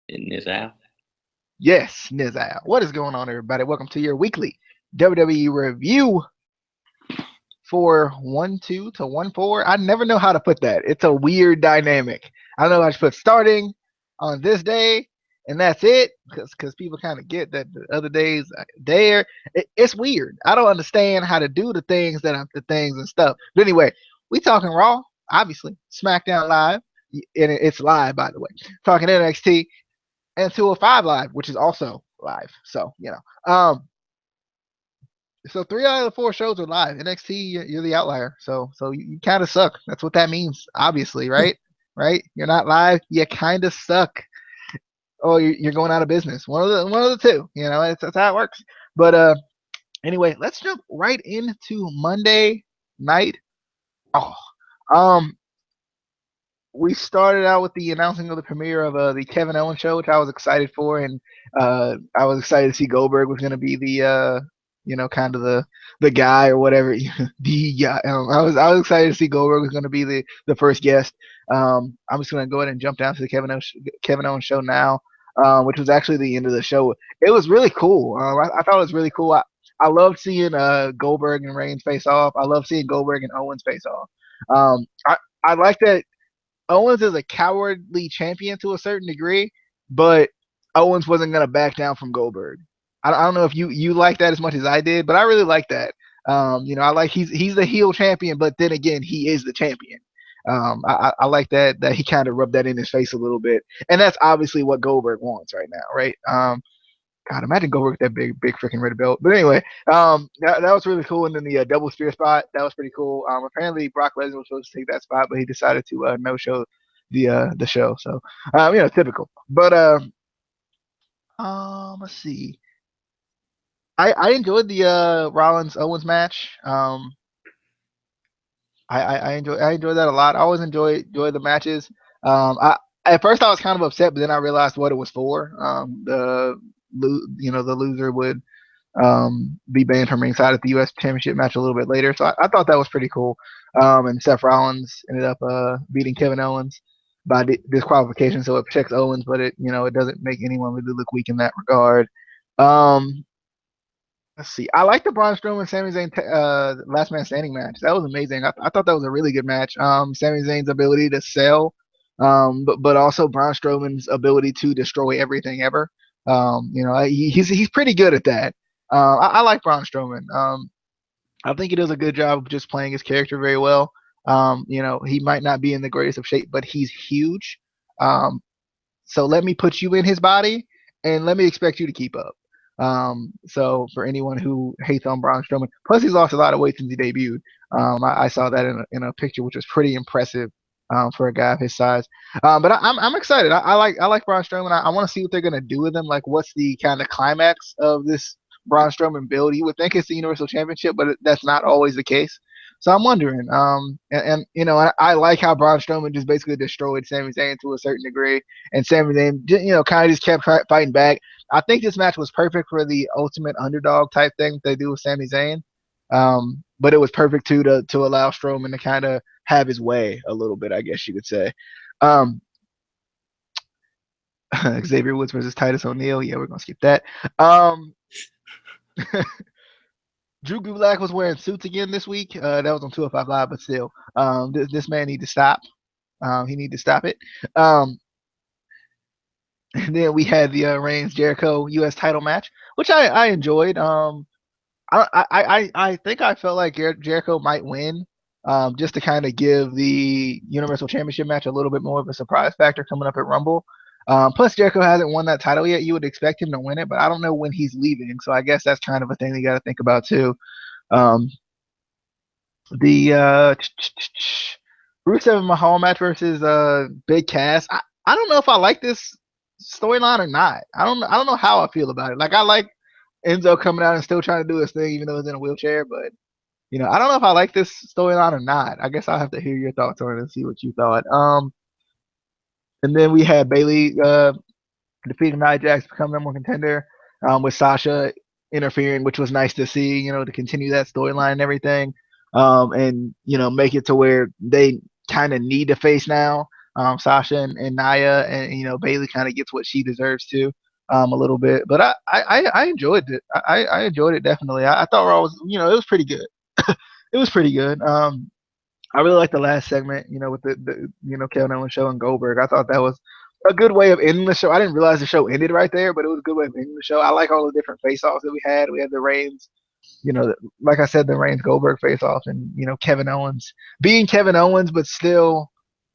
In this hour. Yes, Nizal. What is going on, everybody? Welcome to your weekly WWE review for 1-2 to 1-4. I never know how to put that. It's a weird dynamic. I don't know how to put starting on this day and that's it because people kind of get that the other days there. It's weird. I don't understand how to do the things that I'm the things and stuff. But anyway, we talking Raw, obviously. SmackDown live, and it's live by the way. Talking NXT and 205 live, which is also live. So so 3 out of the 4 shows are live. NXT, you're the outlier. So you kind of suck. That's what that means. Obviously, right? Right? You're not live. You kind of suck. Oh, you're going out of business. One of the two. That's how it works. But anyway, let's jump right into Monday night. Oh, um, we started out with the announcing of the premiere of the Kevin Owens show, which I was excited for, and I was excited to see Goldberg was going to be the kind of the guy or whatever. The guy. I was excited to see Goldberg was going to be the first guest. I'm just going to go ahead and jump down to the Kevin Owens show now, which was actually the end of the show. It was really cool. I thought it was really cool. I loved seeing Goldberg and Reigns face off. I love seeing Goldberg and Owens face off. I like that Owens is a cowardly champion to a certain degree, but Owens wasn't gonna back down from Goldberg. I don't know if you like that as much as I did, but I really like that. I like he's the heel champion, but then again, he is the champion. I like that he kind of rubbed that in his face a little bit, and that's obviously what Goldberg wants right now, right? God, imagine Goldberg with that big freaking red belt. But anyway, that was really cool. And then the double spear spot, that was pretty cool. Apparently Brock Lesnar was supposed to take that spot, but he decided to no show the show. So typical. But let's see. I enjoyed the Rollins Owens match. I enjoy that a lot. I always enjoy the matches. At first I was kind of upset, but then I realized what it was for. The loser would be banned from ringside at the U.S. Championship match a little bit later. So I thought that was pretty cool. And Seth Rollins ended up beating Kevin Owens by disqualification, so it protects Owens, but it doesn't make anyone really look weak in that regard. Um, let's see. I like the Braun Strowman Sami Zayn last man standing match. That was amazing. I thought that was a really good match. Sami Zayn's ability to sell, but also Braun Strowman's ability to destroy everything ever. He's pretty good at that. I like Braun Strowman. I think he does a good job of just playing his character very well. He might not be in the greatest of shape, but he's huge. Um, so let me put you in his body, and let me expect you to keep up. So for anyone who hates on Braun Strowman, plus he's lost a lot of weight since he debuted. I saw that in a picture, which was pretty impressive for a guy of his size. But I'm excited. I like Braun Strowman. I want to see what they're gonna do with him. Like, what's the kind of climax of this Braun Strowman build? You would think it's the Universal Championship, but that's not always the case. So I'm wondering. I like how Braun Strowman just basically destroyed Sami Zayn to a certain degree, and Sami Zayn, kind of just kept fighting back. I think this match was perfect for the ultimate underdog type thing that they do with Sami Zayn. But it was perfect too to allow Strowman to kind of have his way a little bit, I guess you could say. Um, Xavier Woods versus Titus O'Neil. Yeah, we're gonna skip that. Um, Drew Gulak was wearing suits again this week. That was on 205 Live, but still, this man need to stop. He need to stop it. Um, and then we had the Reigns Jericho U.S. title match, which I enjoyed. I think I felt like Jericho might win, just to kind of give the Universal Championship match a little bit more of a surprise factor coming up at Rumble. Plus, Jericho hasn't won that title yet. You would expect him to win it, but I don't know when he's leaving, so I guess that's kind of a thing you got to think about too. Um, the Rusev and Mahal match versus Big Cass. I don't know if I like this storyline or not. I don't know how I feel about it. Like, I like Enzo coming out and still trying to do his thing, even though he's in a wheelchair. But I don't know if I like this storyline or not. I guess I'll have to hear your thoughts on it and see what you thought. And then we had Bailey defeating Nia Jax, becoming number one contender, with Sasha interfering, which was nice to see. To continue that storyline and everything, and make it to where they kind of need to face now. Sasha and Naya, and Bailey kind of gets what she deserves to, a little bit. But I enjoyed it. I enjoyed it definitely. I thought Raw was, it was pretty good. It was pretty good. I really liked the last segment, with the Kevin Owens show and Goldberg. I thought that was a good way of ending the show. I didn't realize the show ended right there, but it was a good way of ending the show. I like all the different face offs that we had. We had the Reigns, like I said, the Reigns Goldberg face off, and Kevin Owens being Kevin Owens, but still,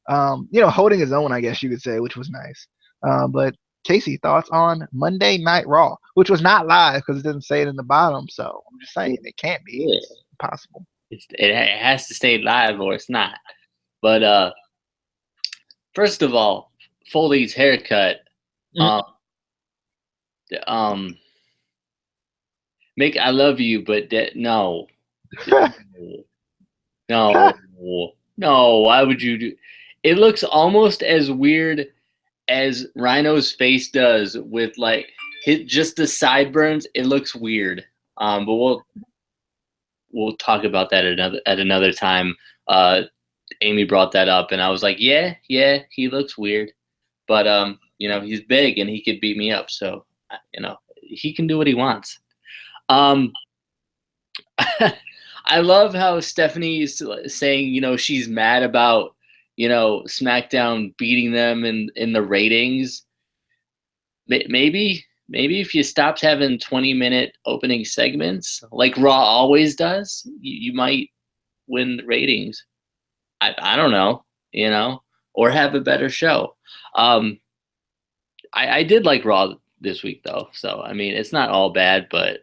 holding his own, I guess you could say, which was nice. But Casey, thoughts on Monday Night Raw, which was not live because it didn't say it in the bottom. So I'm just saying it can't be. Yeah. It's impossible. It has to stay live or it's not. But first of all, Foley's haircut. Um, Mick, I love you, but no, no, no. Why would you do? It looks almost as weird as Rhino's face does with like just the sideburns. It looks weird. But we'll talk about that at another time. Amy brought that up, and I was like, yeah, he looks weird, but he's big and he could beat me up, so he can do what he wants. I love how Stephanie is saying, she's mad about, SmackDown beating them in the ratings. Maybe if you stopped having 20-minute opening segments like Raw always does, you might win ratings. I don't know, or have a better show. I did like Raw this week though, so I mean it's not all bad, but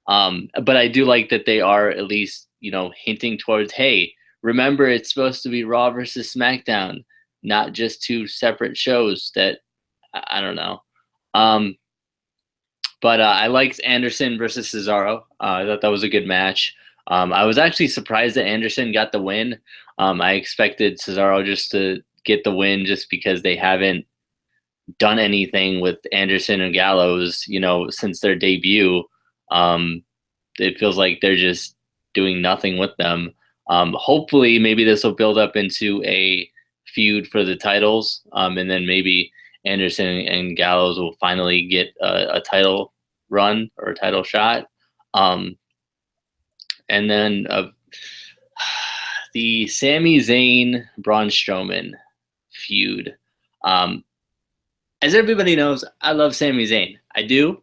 I do like that they are at least hinting towards, hey, remember it's supposed to be Raw versus SmackDown, not just two separate shows. That I don't know. But I liked Anderson versus Cesaro. I thought that was a good match. I was actually surprised that Anderson got the win. I expected Cesaro just to get the win just because they haven't done anything with Anderson and Gallows, since their debut. It feels like they're just doing nothing with them. Hopefully, maybe this will build up into a feud for the titles, and then maybe Anderson and Gallows will finally get a title run or a title shot. And then the Sami Zayn Braun Strowman feud. As everybody knows, I love Sami Zayn. I do.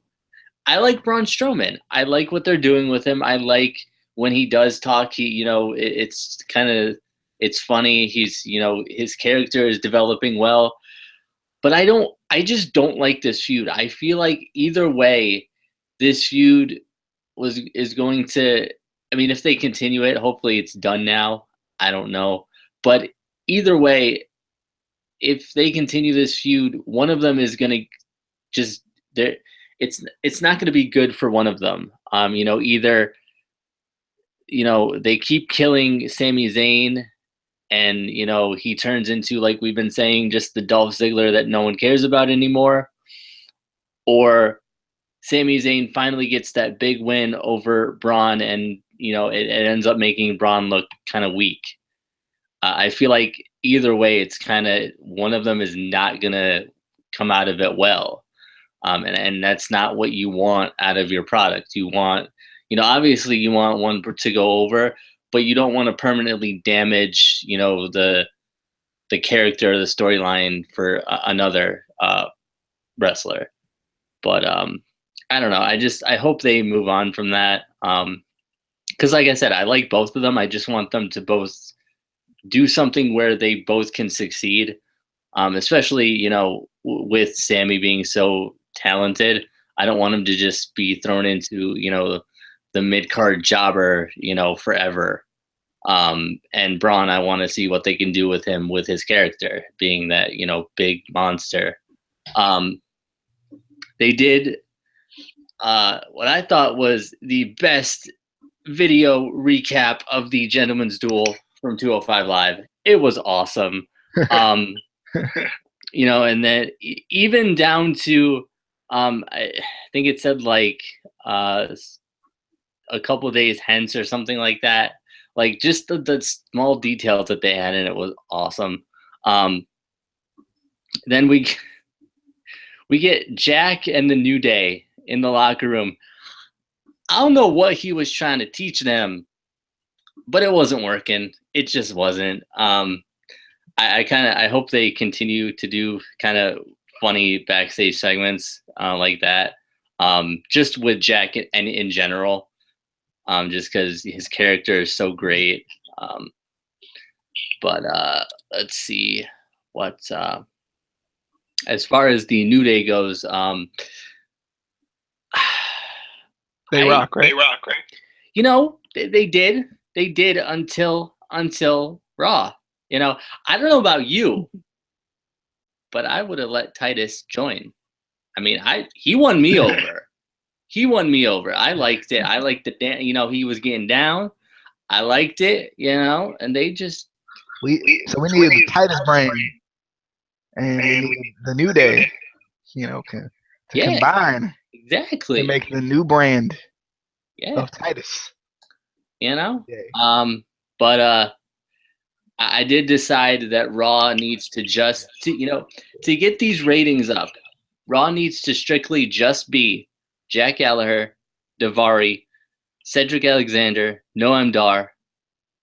I like Braun Strowman. I like what they're doing with him. I like when he does talk. It's funny. He's, his character is developing well. But I just don't like this feud. I feel like either way, this feud is going to, I mean, if they continue it, hopefully it's done now. I don't know. But either way, if they continue this feud, one of them is going to just, it's not going to be good for one of them. Either, they keep killing Sami Zayn and, he turns into, like we've been saying, just the Dolph Ziggler that no one cares about anymore. Or Sami Zayn finally gets that big win over Braun and, it ends up making Braun look kind of weak. I feel like either way, it's kind of one of them is not going to come out of it well. And that's not what you want out of your product. You want, obviously you want one to go over, but you don't want to permanently damage, the character, the storyline for another wrestler. But I don't know. I hope they move on from that. Because like I said, I like both of them. I just want them to both do something where they both can succeed. Especially, with Sami being so talented, I don't want him to just be thrown into, the mid-card jobber, forever. And Braun, I want to see what they can do with him, with his character being that, big monster. They did what I thought was the best video recap of the Gentleman's Duel from 205 Live. It was awesome. And then even down to, I think it said like a couple of days hence or something like that. Like just the small details that they had in it was awesome. Then we get Jack and the New Day in the locker room. I don't know what he was trying to teach them, but it wasn't working. It just wasn't. I hope they continue to do kind of funny backstage segments like that. Just with Jack and in general, just because his character is so great. But let's see what as far as the New Day goes. They rock, right? You know, they did until Raw. You know, I don't know about you, but I would have let Titus join. I mean, he won me over. He won me over. I liked it. I liked the you know, he was getting down. I liked it, you know, and they just we needed the Titus brand, and we needed the New Day, you know, to combine exactly and make the new brand yeah. of Titus. You know, but I did decide that Raw needs to just to get these ratings up. Raw needs to strictly just be Jack Gallagher, Daivari, Cedric Alexander, Noam Dar,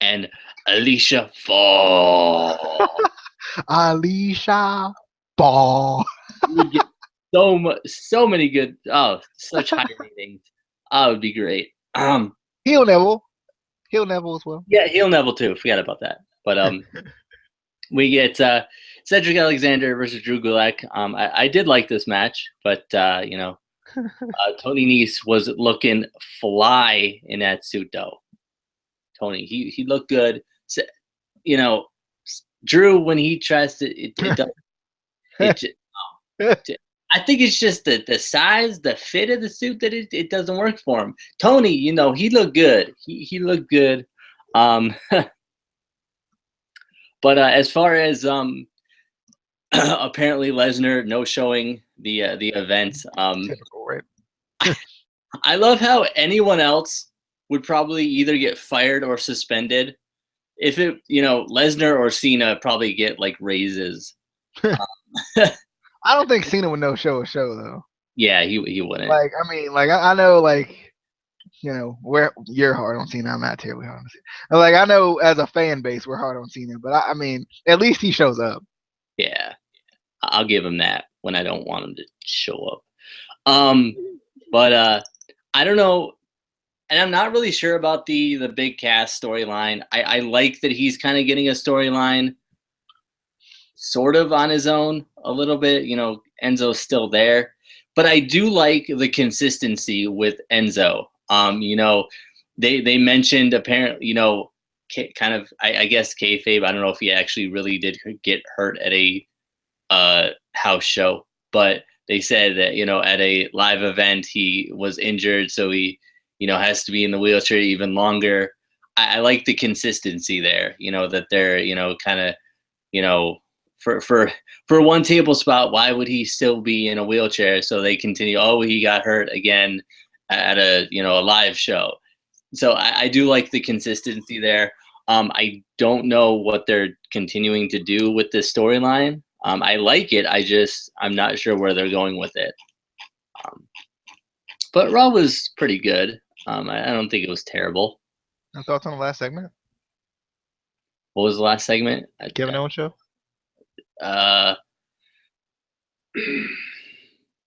and Alicia Fall. Alicia Ball. You get so many good. Oh, such high ratings. Oh, it would be great. Heel Neville as well. Yeah, heel Neville too. Forgot about that. But we get Cedric Alexander versus Drew Gulak. I did like this match, but you know, Tony Nese was looking fly in that suit though. Tony, he looked good. So, you know, Drew when he tries to it just, I think it's just the size, the fit of the suit that it doesn't work for him. Tony, you know, he looked good. He looked good. But as far as apparently Lesnar no showing the event. Typical, right? I love how anyone else would probably either get fired or suspended. If it, you know, Lesnar or Cena probably get like raises. I don't think Cena would no show a show though. Yeah, he wouldn't. Like, I mean, like I know, like, you know, where you're hard on Cena, I'm not terribly hard on Cena. Like, I know as a fan base we're hard on Cena, but I mean, at least he shows up. Yeah, I'll give him that when I don't want him to show up. But I don't know, and I'm not really sure about the Big Cass storyline. I like that he's kind of getting a storyline sort of on his own a little bit. You know, Enzo's still there, but I do like the consistency with Enzo. You know, they mentioned apparently, you know, kind of I guess kayfabe. I don't know if he actually really did get hurt at a house show, but they said that, you know, at a live event he was injured, so he, you know, has to be in the wheelchair even longer. I like the consistency there, you know, that they're, you know, kind of, you know, for one table spot, why would he still be in a wheelchair? So they continue, oh, he got hurt again at a, you know, a live show. So I do like the consistency there. I don't know what they're continuing to do with this storyline. I like it. I'm not sure where they're going with it. But Raw was pretty good. I don't think it was terrible. No thoughts on the last segment? What was the last segment? Kevin Owens show?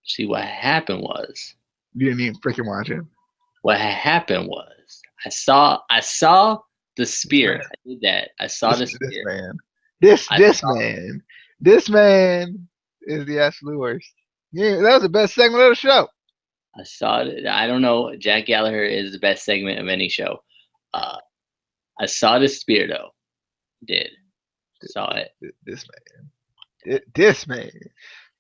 See, what happened was, you didn't even freaking watch it. What happened was I saw the spear. I did that. I saw the spear. This man is the absolute worst. Yeah, that was the best segment of the show. I saw it. I don't know. Jack Gallagher is the best segment of any show. I saw the spear though. Did saw it. This man.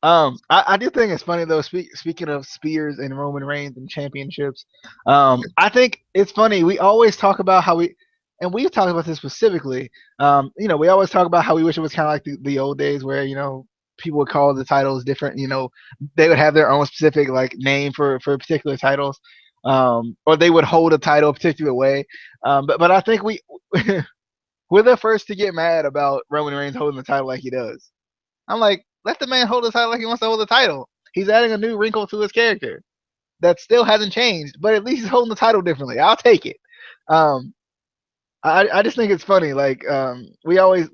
I do think it's funny though. Speaking of spears and Roman Reigns and championships, I think it's funny. We always talk about how and we've talked about this specifically. You know, we always talk about how we wish it was kind of like the old days where, you know, people would call the titles different. You know, they would have their own specific like name for particular titles, or they would hold a title a particular way. But I think we're the first to get mad about Roman Reigns holding the title like he does. I'm like, Let the man hold the title like he wants to hold the title. He's adding a new wrinkle to his character that still hasn't changed, but at least he's holding the title differently. I'll take it. Um, I just think it's funny. Like we always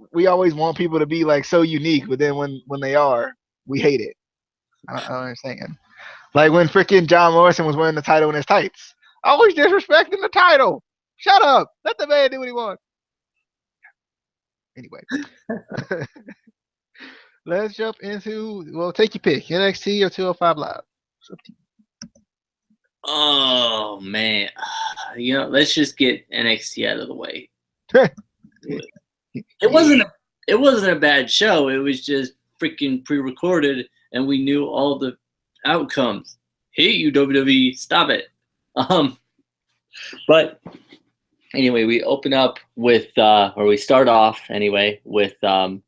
want people to be like so unique, but then when they are, we hate it. I don't understand. Like when freaking John Morrison was wearing the title in his tights. Always disrespecting the title. Shut up. Let the man do what he wants. Anyway, let's jump into take your pick. NXT or 205 Live. Oh man, let's just get NXT out of the way. It wasn't a bad show. It was just freaking pre-recorded, and we knew all the outcomes. Hate you, WWE. Stop it. But anyway, we open up with, or we start off anyway with the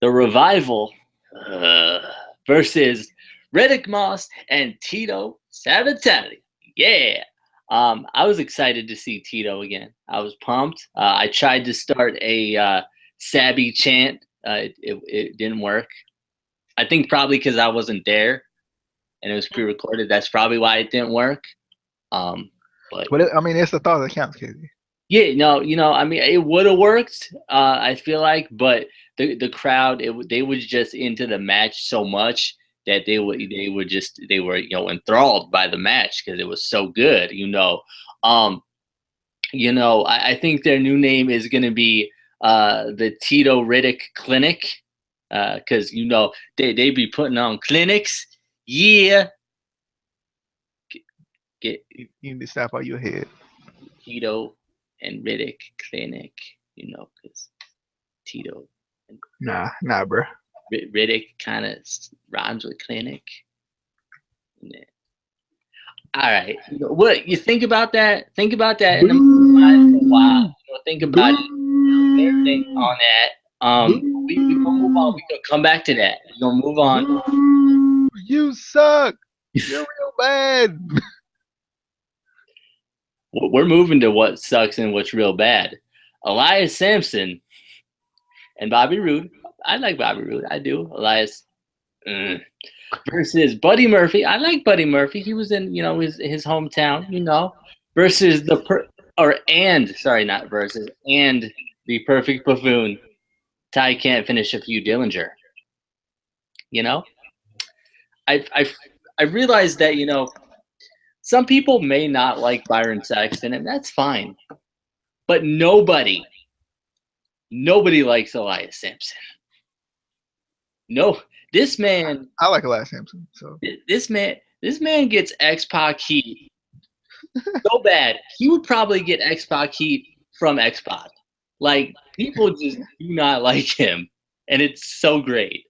Revival versus Riddick Moss and Tito Sabatelli. Yeah. I was excited to see Tito again. I was pumped. I tried to start a Sabby chant. It didn't work. I think probably because I wasn't there and it was pre-recorded. That's probably why it didn't work. But it's the thought that counts, Casey. Yeah, no, it would have worked. I feel like, but the crowd, they was just into the match so much that they were enthralled by the match because it was so good. I think their new name is going to be the Tito Riddick Clinic because they be putting on clinics. Yeah. You need to stop on your head. Tito and Riddick Clinic, because Tito. Nah, bro. Riddick kind of rhymes with clinic. Yeah. All right. What you think about that? Think about that in the mind for a while. Think about it. Everything on that. We gonna move on. We gonna come back to that. We gonna move on. You suck. You're real bad. We're moving to what sucks and what's real bad. Elias Sampson and Bobby Roode. I like Bobby Roode. I do. Elias versus Buddy Murphy. I like Buddy Murphy. He was in his hometown. Versus the Perfect Buffoon. Ty can't finish a few Dillinger. I realized that some people may not like Byron Saxton, and that's fine. But nobody likes Elias Sampson. No, this man. I like Elias Sampson. So this man gets X-Pac heat so bad. He would probably get X-Pac heat from X-Pac. Like, people just do not like him, and it's so great.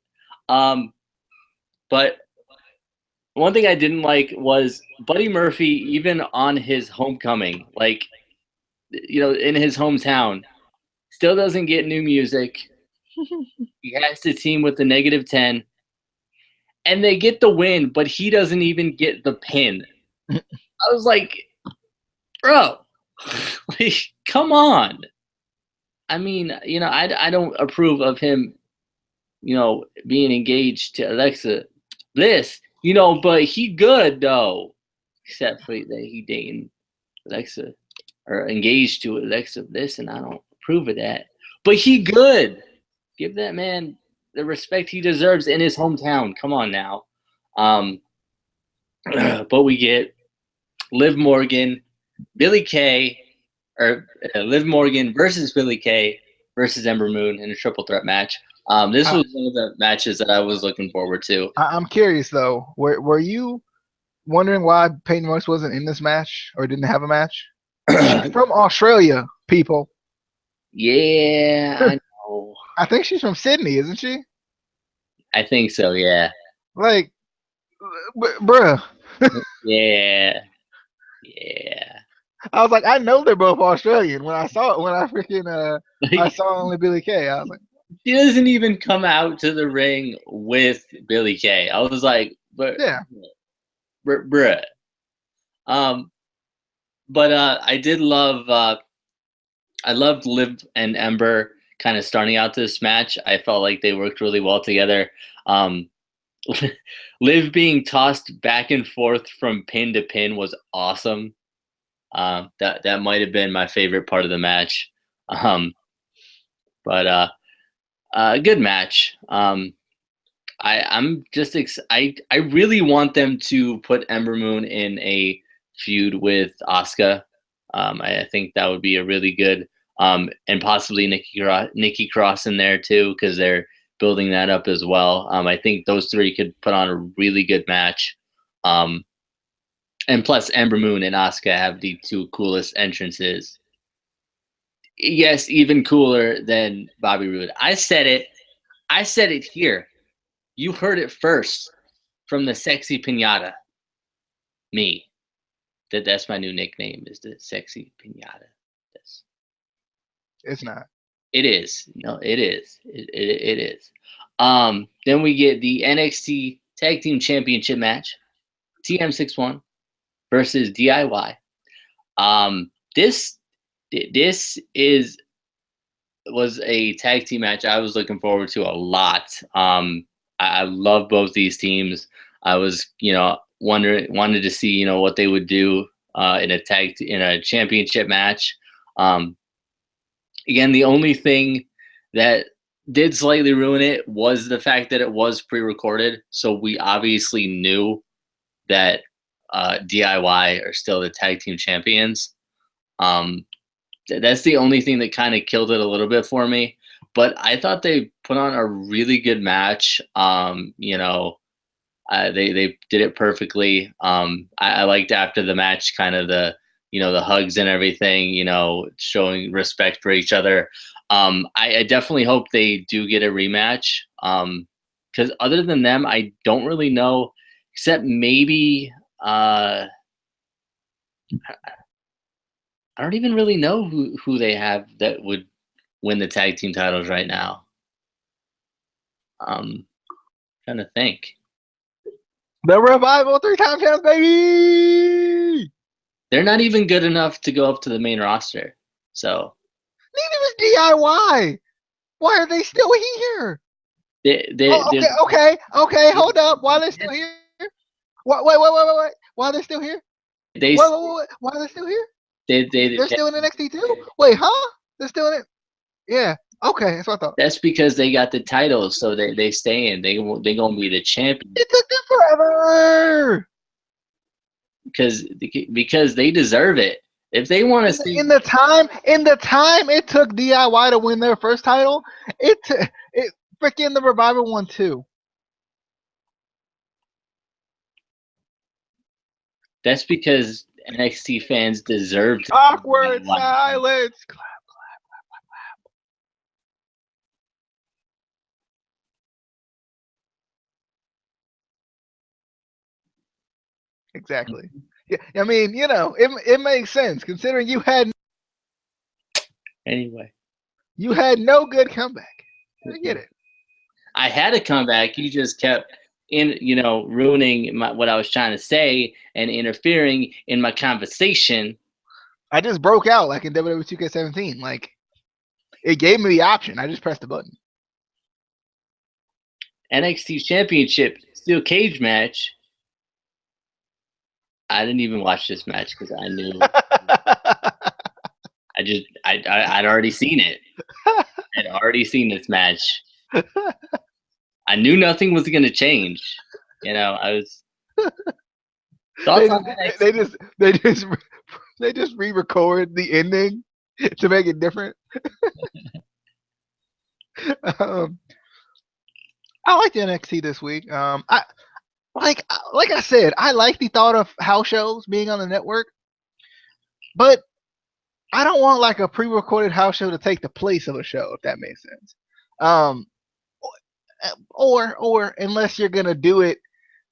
But one thing I didn't like was Buddy Murphy, even on his homecoming, in his hometown, still doesn't get new music. He has to team with the -10. And they get the win, but he doesn't even get the pin. I was like, bro, come on. I mean, I don't approve of him, being engaged to Alexa Bliss, but he good, though. Except for that he dating Alexa or engaged to Alexa Bliss, and I don't approve of that. But he good. Give that man the respect he deserves in his hometown. Come on now. But we get Liv Morgan, Billie Kay, or Liv Morgan versus Billie Kay versus Ember Moon in a triple threat match. This was one of the matches that I was looking forward to. I'm curious though. Were you wondering why Peyton Royce wasn't in this match or didn't have a match? She's from Australia, people. Yeah, I know. I think she's from Sydney, isn't she? I think so, yeah. Like, bruh. Yeah. I was like, I know they're both Australian. When I saw I saw only Billie Kay. I was like, she doesn't even come out to the ring with Billie Kay. I was like, but yeah, bruh. But I did love. I loved Liv and Ember kind of starting out this match. I felt like they worked really well together. Um, Liv being tossed back and forth from pin to pin was awesome. That might have been my favorite part of the match. Um, but a good match. I'm just I really want them to put Ember Moon in a feud with Asuka. I think that would be a really good and possibly Nikki Cross in there too, because they're building that up as well. I think those three could put on a really good match. Um, and plus, Ember Moon and Asuka have the two coolest entrances. Yes, even cooler than Bobby Roode. I said it. I said it here. You heard it first from the sexy pinata. Me. That's my new nickname, is the sexy pinata. Yes. It's not. It is. No, it is. It is. Then we get the NXT Tag Team Championship match. TM61 versus DIY. This was a tag team match I was looking forward to a lot. I love both these teams. I was, wanted to see, what they would do in a championship match. Again, the only thing that did slightly ruin it was the fact that it was pre-recorded. So we obviously knew that DIY are still the tag team champions. That's the only thing that kind of killed it a little bit for me. But I thought they put on a really good match. They did it perfectly. I liked after the match kind of the hugs and everything, showing respect for each other. I definitely hope they do get a rematch. Because other than them, I don't really know, except maybe I don't even really know who they have that would win the tag team titles right now. Trying to think. The Revival 3-time champs, baby! They're not even good enough to go up to the main roster. So neither is DIY. Why are they still here? Okay. Hold up. Why are they still here? Wait. Why are they still here? Why are they still here? They're still in NXT too? Wait, huh? They're still in it? Yeah. Okay, that's what I thought. That's because they got the titles, so they stay in. They gonna be the champion. It took them forever. Because they deserve it. If they want to see in the time it took DIY to win their first title, it freaking the Revival won too. That's because NXT fans deserve to. Awkward silence. Clap. Exactly. Yeah, I mean, it makes sense considering you had no good comeback. I get it. I had a comeback. You just kept ruining what I was trying to say and interfering in my conversation. I just broke out like in WWE 2K17. Like, it gave me the option. I just pressed the button. NXT Championship Steel Cage match. I didn't even watch this match because I knew. I'd already seen it. I'd already seen this match. I knew nothing was going to change. I was. They just re-record the ending to make it different. I like the NXT this week. Like I said, I like the thought of house shows being on the network, but I don't want like a pre-recorded house show to take the place of a show, if that makes sense. Or unless you're gonna do it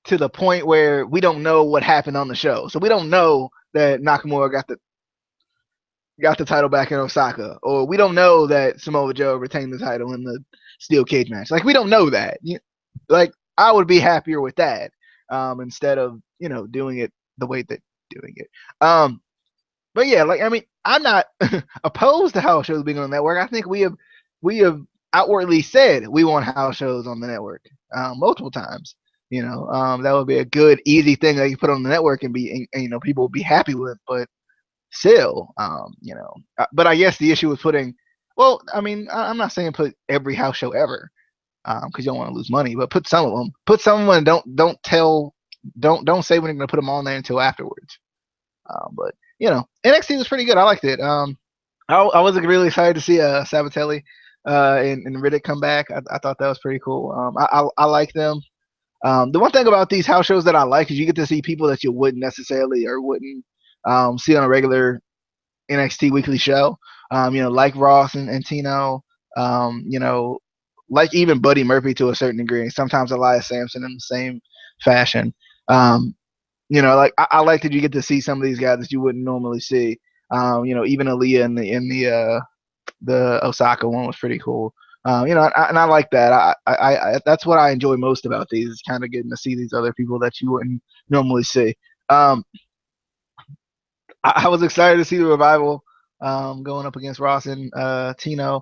to the point where we don't know what happened on the show, so we don't know that Nakamura got the title back in Osaka, or we don't know that Samoa Joe retained the title in the steel cage match. Like, we don't know that. Like, I would be happier with that instead of doing it the way that doing it. But yeah, like, I mean, I'm not opposed to house shows being on the network. I think we have we have outwardly said we want house shows on the network multiple times. That would be a good, easy thing that you put on the network and people would be happy with. But still, but I guess the issue with putting, well, I mean, I'm not saying put every house show ever, because you don't want to lose money, but put some of them. Put some of them and don't say when you're going to put them on there until afterwards. But NXT was pretty good. I liked it. I was really excited to see Sabatelli and Riddick come back. I thought that was pretty cool. I like them. The one thing about these house shows that I like is you get to see people that you wouldn't necessarily or wouldn't see on a regular NXT weekly show. Like Ross and Tino. Like even Buddy Murphy to a certain degree. Sometimes Elias Sampson in the same fashion. Like I like that you get to see some of these guys that you wouldn't normally see. Even Aaliyah in the Osaka one was pretty cool. And I like that. That's what I enjoy most about these is kind of getting to see these other people that you wouldn't normally see. I was excited to see the Revival going up against Ross and Tino.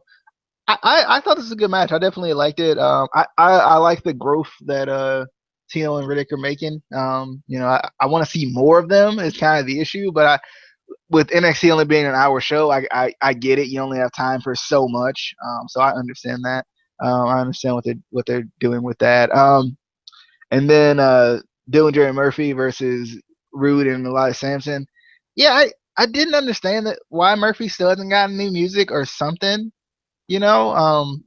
I thought this was a good match. I definitely liked it. I like the growth that Tino and Riddick are making. I want to see more of them is kind of the issue, but with NXT only being an hour show, I get it. You only have time for so much, so I understand that. I understand what they're doing with that. And then Dillinger and Murphy versus Rude and Elias Sampson. Yeah, I didn't understand that why Murphy still hasn't gotten new music or something. You know,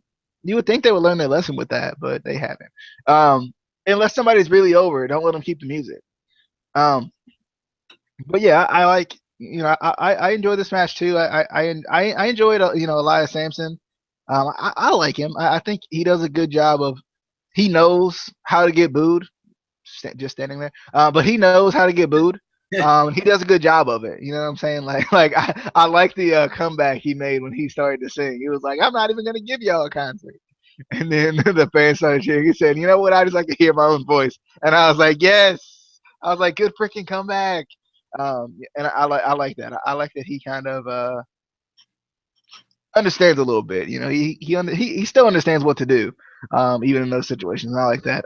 you would think they would learn their lesson with that, but they haven't. Unless somebody's really over, don't let them keep the music. Um, but yeah, I like I enjoy this match too. I enjoyed Elias Sampson. I like him. I think he does a good job of he knows how to get booed, just standing there. But he knows how to get booed. He does a good job of it. You know what I'm saying? Like I like the comeback he made when he started to sing. He was like, "I'm not even gonna give y'all a concert." And then the fans started cheering. He said, "You know what? I just like to hear my own voice." And I was like, "Yes." I was like, "Good freaking comeback." And I like that. I like that he kind of understands a little bit. He still understands what to do, even in those situations. I like that.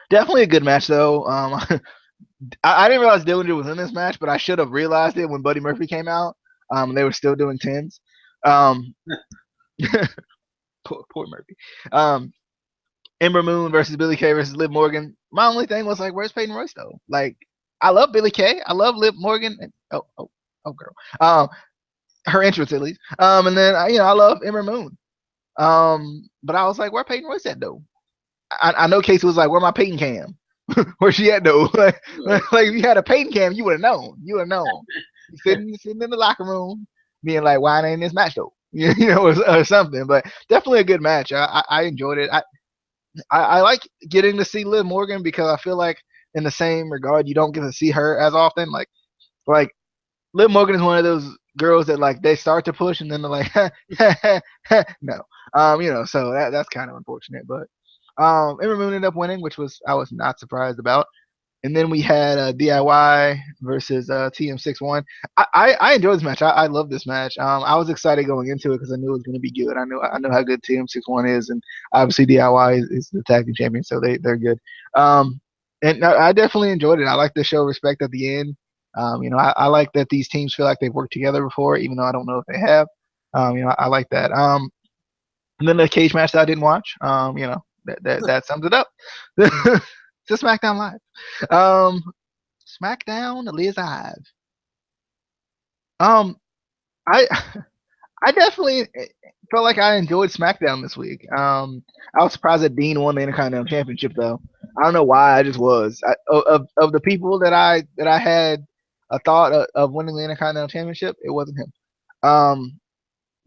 Definitely a good match though. I didn't realize Dillinger was in this match, but I should have realized it when Buddy Murphy came out. And they were still doing tens. Um, poor Murphy. Um, Ember Moon versus Billy Kay versus Liv Morgan. My only thing was like, where's Peyton Royce though? Like, I love Billy Kay. I love Liv Morgan. Oh, girl. Her entrance at least. And then I love Ember Moon. But I was like, where Peyton Royce at though? I know Casey was like, where my Peyton Cam? Where she at though? Like if you had a Peyton Cam, you would have known. You would have known. Sitting in the locker room, being like, why ain't this match though? Or something. But definitely a good match. I enjoyed it. I like getting to see Liv Morgan because I feel like in the same regard, you don't get to see her as often. Like Liv Morgan is one of those girls that like they start to push and then they're like, no, so that's kind of unfortunate. But Ember Moon ended up winning, which I was not surprised about. And then we had DIY versus TM61. I enjoyed this match. I love this match. I was excited going into it because I knew it was going to be good. I know how good TM61 is, and obviously DIY is the tag team champion, so they're good. And I definitely enjoyed it. I like the show respect at the end. I like that these teams feel like they've worked together before, even though I don't know if they have. I like that. And then the cage match that I didn't watch. That sums it up. To SmackDown Live. SmackDown Live. Um, I I definitely felt like I enjoyed SmackDown this week. I was surprised that Dean won the Intercontinental Championship though. I don't know why. I just was. Of the people that I had a thought of winning the Intercontinental Championship, it wasn't him. Um,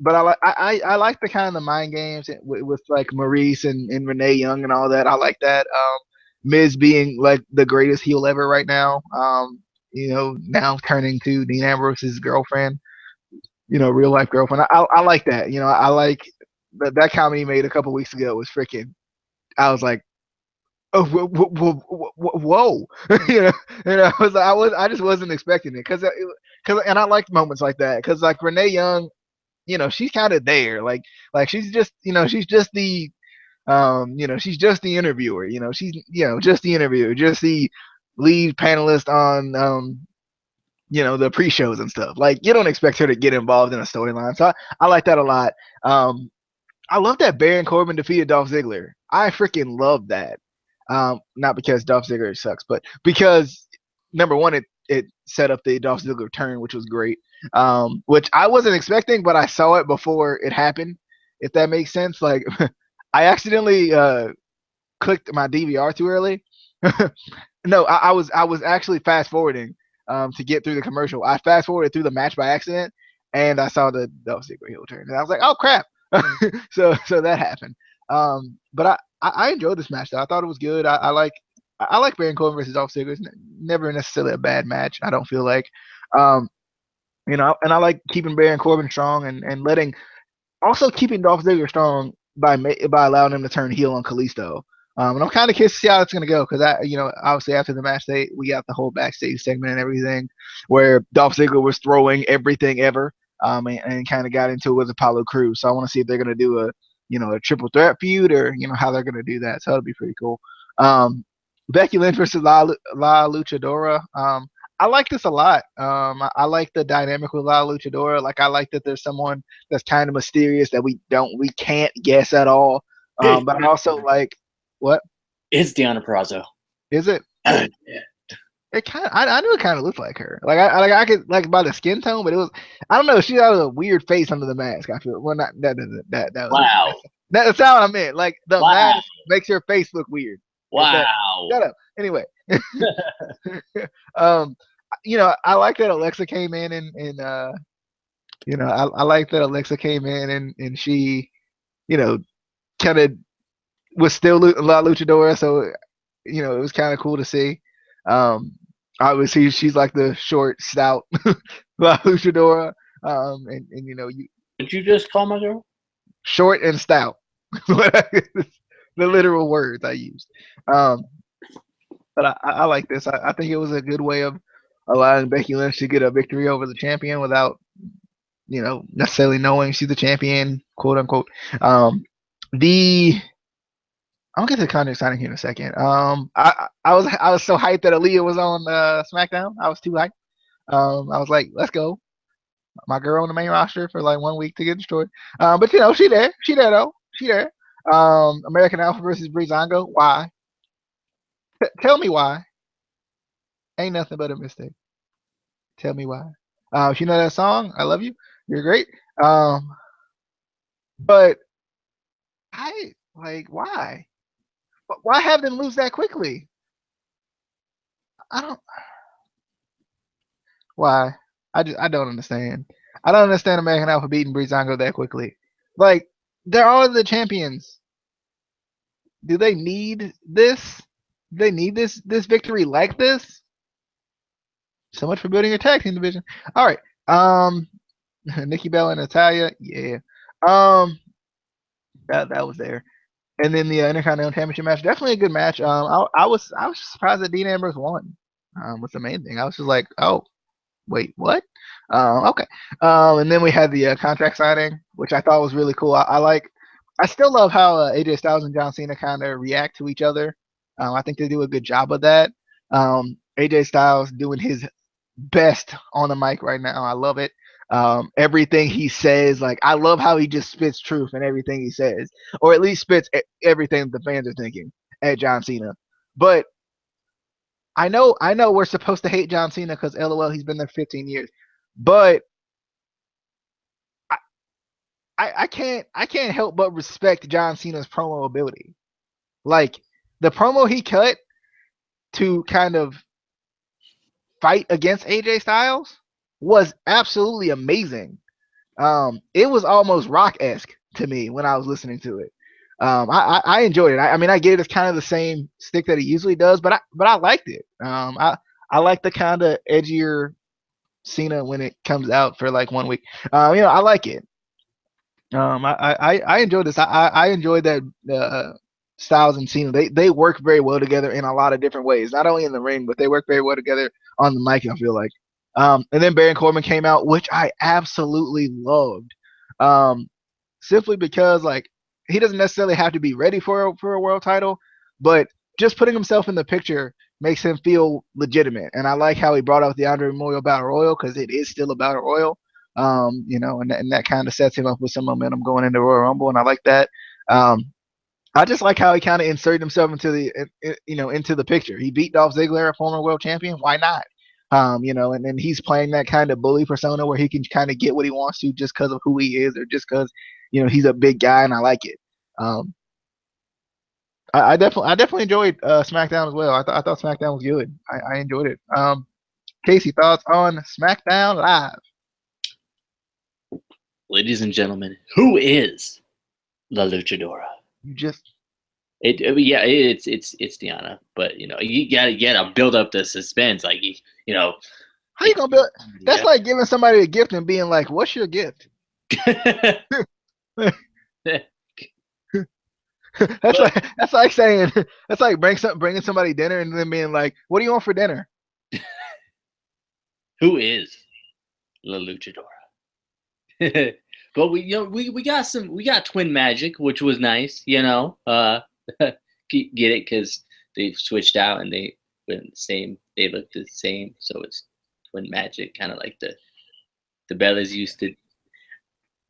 but I like the kind of the mind games with like Maurice and Renee Young and all that. I like that. Miz being like the greatest heel ever right now. Now turning to Dean Ambrose's girlfriend. Real life girlfriend. I like that. I like that comment he made a couple weeks ago was freaking. I was like, oh, whoa. I just wasn't expecting it because and I liked moments like that because like Renee Young she's kind of there. Like she's just, she's just the she's just the interviewer. She's just the interviewer, just the lead panelist on the pre-shows and stuff. Like you don't expect her to get involved in a storyline. So I like that a lot. I love that Baron Corbin defeated Dolph Ziggler. I freaking love that. Not because Dolph Ziggler sucks, but because number one, it set up the Dolph Ziggler turn, which was great. Which I wasn't expecting, but I saw it before it happened. If that makes sense, like I accidentally clicked my DVR too early. No, I was actually fast forwarding to get through the commercial. I fast forwarded through the match by accident, and I saw the Dolph Ziggler heel turn, and I was like, oh crap. So that happened. But I enjoyed this match though. I thought it was good. I like Baron Corbin versus Dolph Ziggler. It's never necessarily a bad match. I don't feel like. Um, and I like keeping Baron Corbin strong and letting also keeping Dolph Ziggler strong by allowing him to turn heel on Kalisto. And I'm kind of curious to see how it's gonna go because obviously after the match we got the whole backstage segment and everything where Dolph Ziggler was throwing everything ever, and kind of got into it with Apollo Crews. So I want to see if they're gonna do a triple threat feud or how they're gonna do that. So that'll be pretty cool. Um, Becky Lynch versus La Luchadora. I like this a lot. I like the dynamic with La Luchadora. Like I like that there's someone that's kind of mysterious that we can't guess at all. But I also like what It's Deonna Purrazzo. is it? Yeah. It kind of I knew it kind of looked like her. Like I could like by the skin tone, but it was I don't know. She had a weird face under the mask. I feel well not that was Wow. that's not what I meant. Like the Wow. mask makes her face look weird. Wow. Shut up. Anyway, um, I like that Alexa came in and I like that Alexa came in and she, kind of was still La Luchadora, so it was kind of cool to see. Um, Obviously she's like the short, stout La Luchadora, and Did you just call my girl? short and stout, the literal words I used. Um, but I like this. I think it was a good way of allowing Becky Lynch to get a victory over the champion without necessarily knowing she's the champion, quote unquote. The I'll get to the contract signing here in a second. I was so hyped that Aaliyah was on Smackdown. I was too hyped. I was like, let's go, my girl on the main roster for like 1 week to get destroyed. But she there though, she there. American Alpha versus Breezango. Why? Tell me why. Ain't nothing but a mistake. Tell me why. If you know that song, I love you. You're great. But I like why? Why have them lose that quickly? I don't. Why? I don't understand. I don't understand American Alpha beating Breezango that quickly. Like they're all the champions. Do they need this? Do they need this victory like this? So much for building your tag team division. All right. Nikki Bella and Natalia. Yeah. That was there. And then the Intercontinental Championship match, definitely a good match. I was surprised that Dean Ambrose won. Was the main thing. I was just like, oh, wait, what? Okay. And then we had the contract signing, which I thought was really cool. I still love how AJ Styles and John Cena kind of react to each other. I think they do a good job of that. AJ Styles doing his best on the mic right now. I love it. Everything he says, like I love how he just spits truth in everything he says, or at least spits everything the fans are thinking at John Cena. But I know we're supposed to hate John Cena because LOL he's been there 15 years, but I can't help but respect John Cena's promo ability. Like the promo he cut to kind of fight against AJ Styles was absolutely amazing. It was almost Rock-esque to me when I was listening to it. I enjoyed it. I mean, I get it. It's kind of the same stick that he usually does, but I liked it. I like the kind of edgier Cena when it comes out for like 1 week. I like it. I enjoyed this. I enjoyed that Styles and Cena. They work very well together in a lot of different ways. Not only in the ring, but they work very well together on the mic. I feel like. And then Baron Corbin came out, which I absolutely loved. Um, simply because like he doesn't necessarily have to be ready for a world title, but just putting himself in the picture makes him feel legitimate. And I like how he brought up the Andre Memorial Battle Royal because it is still a Battle Royal. And that kind of sets him up with some momentum going into Royal Rumble, and I like that. Um, I just like how he kind of inserted himself into into the picture. He beat Dolph Ziggler, a former world champion. Why not? And then he's playing that kind of bully persona where he can kind of get what he wants to just because of who he is or just because he's a big guy, and I like it. Um, I definitely enjoyed SmackDown as well. I thought SmackDown was good. I enjoyed it. Casey, thoughts on SmackDown Live? Ladies and gentlemen, who is La Luchadora? You just Yeah, it's Deanna, but you gotta build up the suspense, like how you gonna build? That's like giving somebody a gift and being like, "What's your gift?" that's like saying that's like bringing somebody dinner and then being like, "What do you want for dinner?" Who is La Luchadora? But we got Twin Magic, which was nice. Get it because they've switched out and they been the same. They look the same, so it's Twin Magic, kind of like the Bellas used to.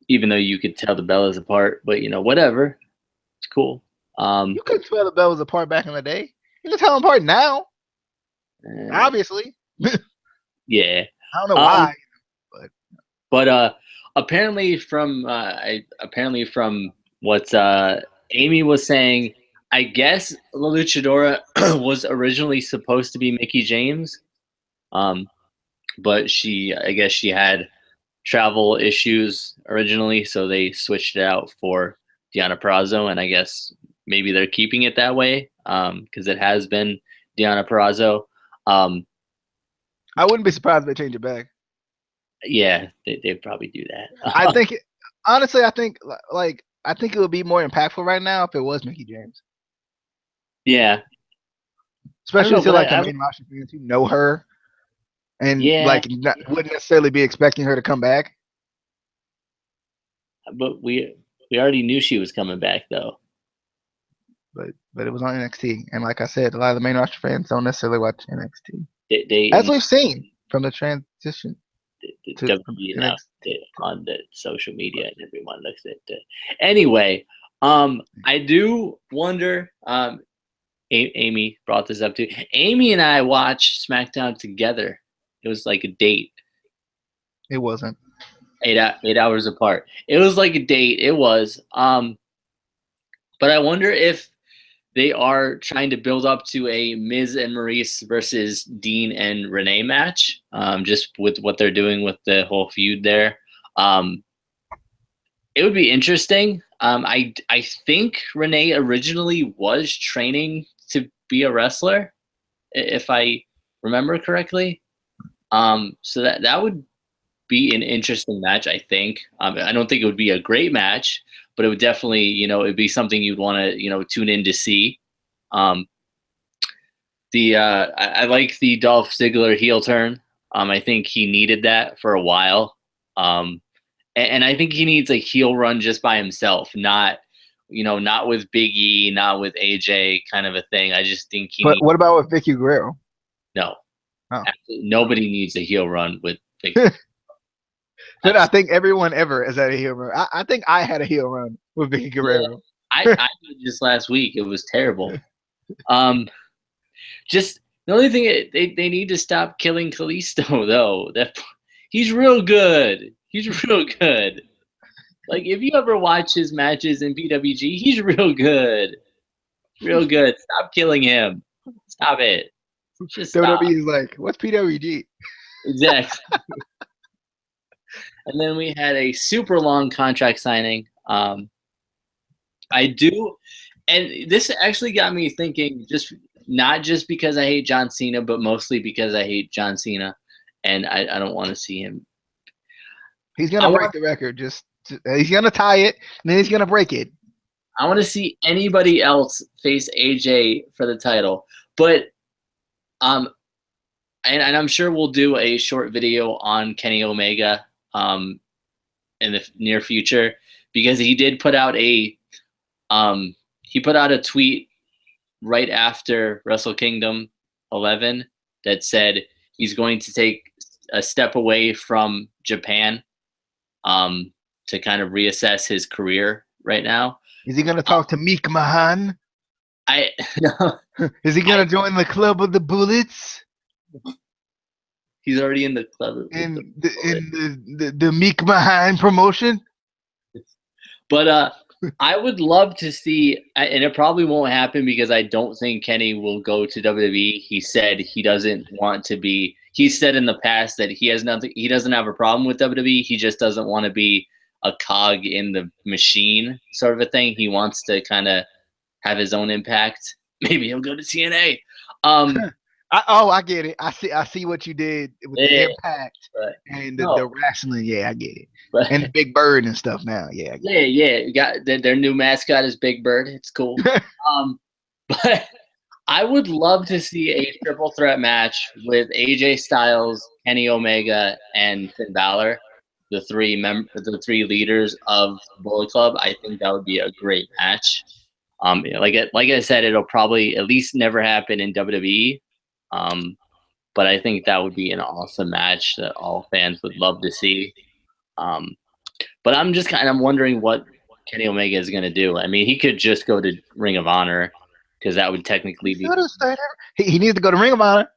Even though you could tell the Bellas apart, but whatever, it's cool. You couldn't tell the Bellas apart back in the day. You can tell them apart now, obviously. Yeah. I don't know why, but apparently from what Amy was saying, I guess La Luchadora was originally supposed to be Mickie James, but I guess she had travel issues originally, so they switched it out for Deonna Purrazzo, and I guess maybe they're keeping it that way because it has been Deonna Purrazzo. I wouldn't be surprised if they change it back. Yeah, they'd probably do that. I think, honestly, I think it would be more impactful right now if it was Mickie James. Yeah, especially to like the I main roster fans who know her and yeah, wouldn't necessarily be expecting her to come back. But we already knew she was coming back though. But it was on NXT, and like I said, a lot of the main roster fans don't necessarily watch NXT, They as we've seen from the transition to WWE now NXT. on the social media, and everyone looks at it. Anyway, I do wonder. Amy brought this up too. Amy and I watched SmackDown together. It was like a date. It wasn't 8 hours apart. It was like a date. It was. But I wonder if they are trying to build up to a Miz and Maurice versus Dean and Renee match, just with what they're doing with the whole feud there. It would be interesting. I think Renee originally was training to be a wrestler, if I remember correctly. So that would be an interesting match, I think. I don't think it would be a great match, but it would definitely, it'd be something you'd want to, tune in to see. I like the Dolph Ziggler heel turn. I think he needed that for a while. And I think he needs a heel run just by himself, not with Big E, not with AJ, kind of a thing. I just think But what about with Vicky Guerrero? No. Oh. Nobody needs a heel run with Vicky. But I think everyone ever has had a heel run. I think I had a heel run with Vicky Guerrero. Yeah, I did just last week. It was terrible. Just the only thing they need to stop killing Kalisto though. He's real good. He's real good. Like if you ever watch his matches in PWG, he's real good. Real good. Stop killing him. Stop it. Just stop. WWE is like, what's PWG? Exactly. And then we had a super long contract signing. I do, and this actually got me thinking. Not just because I hate John Cena, but mostly because I hate John Cena, and I don't want to see him. He's gonna break the record. He's gonna tie it, and then he's gonna break it. I want to see anybody else face AJ for the title, but and I'm sure we'll do a short video on Kenny Omega in the near future, because he did put out a tweet right after Wrestle Kingdom 11 that said he's going to take a step away from Japan to kind of reassess his career right now. Is he going to talk to Meek Mahan? No. Is he going to join the Club of the Bullets? He's already in the club. In the Meek Mahan promotion? But I would love to see, and it probably won't happen because I don't think Kenny will go to WWE. He said he doesn't want to be. He said in the past that he has nothing. He doesn't have a problem with WWE. He just doesn't want to be a cog in the machine, sort of a thing. He wants to kind of have his own impact. Maybe he'll go to TNA. I get it. I see what you did with the impact and the wrestling. Yeah, I get it. And Big Bird and stuff now. Yeah. Yeah. Got their new mascot is Big Bird. It's cool. But I would love to see a triple threat match with AJ Styles, Kenny Omega, and Finn Balor, the three leaders of the Bullet Club. I think that would be a great match. Like I said, it'll probably at least never happen in WWE. But I think that would be an awesome match that all fans would love to see. But I'm just kind of wondering what Kenny Omega is going to do. I mean, he could just go to Ring of Honor because that would technically be. He needs to go to Ring of Honor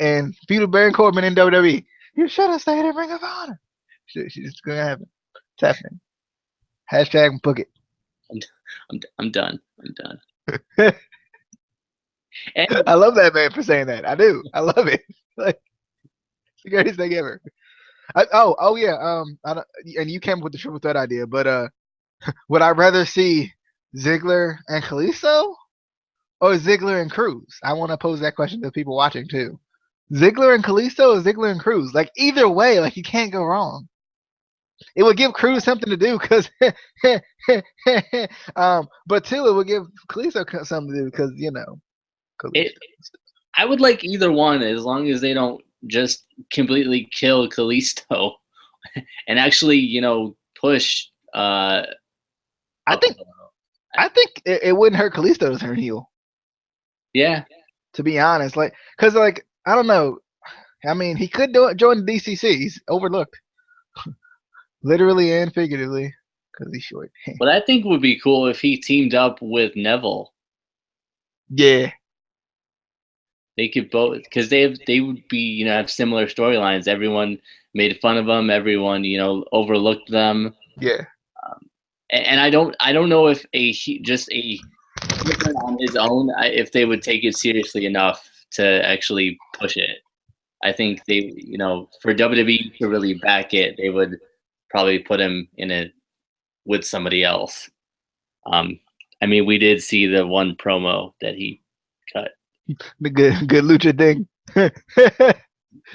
and feud with Baron Corbin in WWE. You should have stayed in Ring of Honor. It's going to happen. It's happening. Hashtag book it. I'm done. And I love that man for saying that. I do. I love it. Like, it's the greatest thing ever. Yeah. And you came up with the triple threat idea, but would I rather see Ziggler and Kalisto or Ziggler and Cruz? I want to pose that question to people watching too. Ziggler and Kalisto or Ziggler and Cruz? Like either way, like you can't go wrong. It would give Cruz something to do because, but two, it would give Kalisto something to do because I would like either one as long as they don't just completely kill Kalisto and actually, push. I think it wouldn't hurt Kalisto to turn heel. Yeah. To be honest, because I don't know. I mean, he could join the DCC. He's overlooked, literally and figuratively, because he's short. What I think would be cool if he teamed up with Neville. Yeah. They could both, because they would be, have similar storylines. Everyone made fun of them. Everyone, overlooked them. Yeah. And I don't know if just a on his own, if they would take it seriously enough to actually push it. I think they, for WWE to really back it, they would probably put him with somebody else. I mean, we did see the one promo that he cut. The good lucha thing.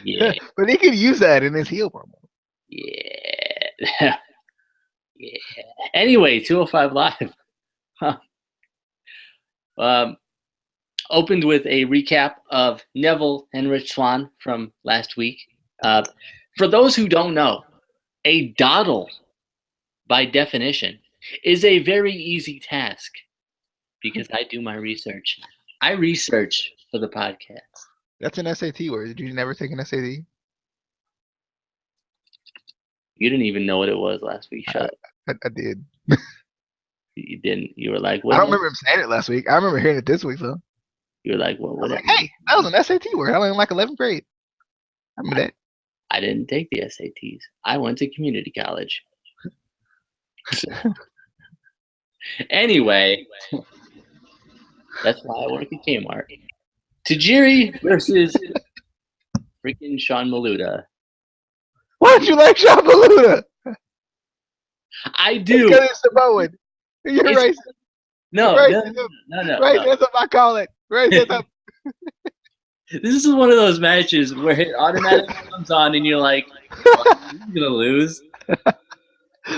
Yeah. But he could use that in his heel promo. Yeah. Yeah. Anyway, 205 Live. Opened with a recap of Neville and Rich Swann from last week. For those who don't know, a dawdle, by definition, is a very easy task because I do my research. I research for the podcast. That's an SAT word. Did you never take an SAT? You didn't even know what it was last week. Shut up. I did. You didn't. You were like, what? I don't remember him saying it last week. I remember hearing it this week, though. You were like, well, whatever. Hey, that was an SAT word. I was in 11th grade. I remember that. I didn't take the SATs. I went to community college. Anyway, that's why I work at Kmart. Tajiri versus freaking Sean Maluda. Why don't you like Sean Maluda? I do. Because it's Samoan. You're racist. No. Right, that's what I call it. Right, This is one of those matches where it automatically comes on and you're like, he's going to lose.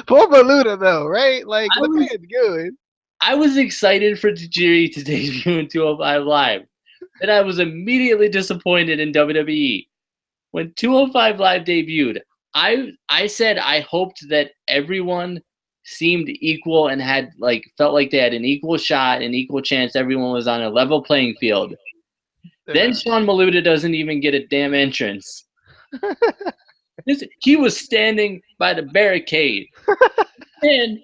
Poor Maluda, though, right? Like, the man's good. I was excited for Tajiri to debut in 205 Live. Then I was immediately disappointed in WWE. When 205 Live debuted, I said I hoped that everyone seemed equal and had felt like they had an equal shot, an equal chance. Everyone was on a level playing field. Then Sean Maluda doesn't even get a damn entrance. He was standing by the barricade. And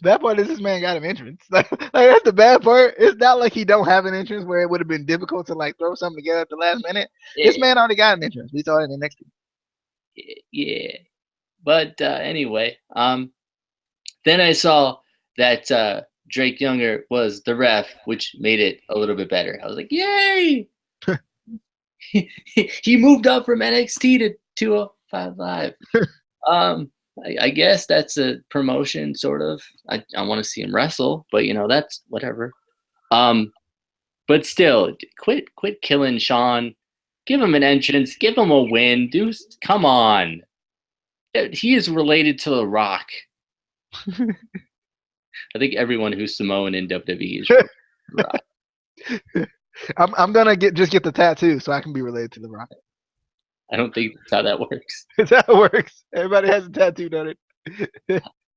that part is this man got an entrance. Like that's the bad part. It's not like he don't have an entrance where it would have been difficult to like throw something together at the last minute. This man already got an entrance. We saw it in the next. Yeah. But anyway, then I saw that Drake Younger was the ref, which made it a little bit better. I was like, yay! He moved up from NXT to 205 Live. I guess that's a promotion, sort of. I want to see him wrestle, but that's whatever. But still, quit killing Sean. Give him an entrance. Give him a win. Come on. He is related to The Rock. I think everyone who's Samoan in WWE is related to The Rock. I'm gonna get the tattoo so I can be related to The Rock. I don't think that's how that works. That's how it works. Everybody has a tattoo, don't it?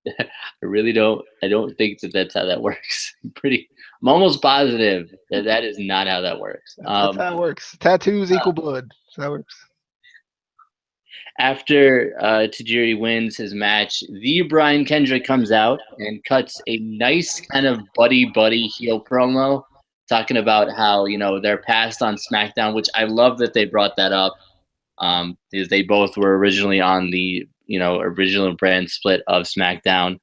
I really don't. I don't think that's how that works. I'm almost positive that is not how that works. That's how it works. Tattoos equal blood. That's how it works. After Tajiri wins his match, the Brian Kendrick comes out and cuts a nice kind of buddy heel promo, talking about how they're passed on SmackDown, which I love that they brought that up, because they both were originally on the original brand split of SmackDown.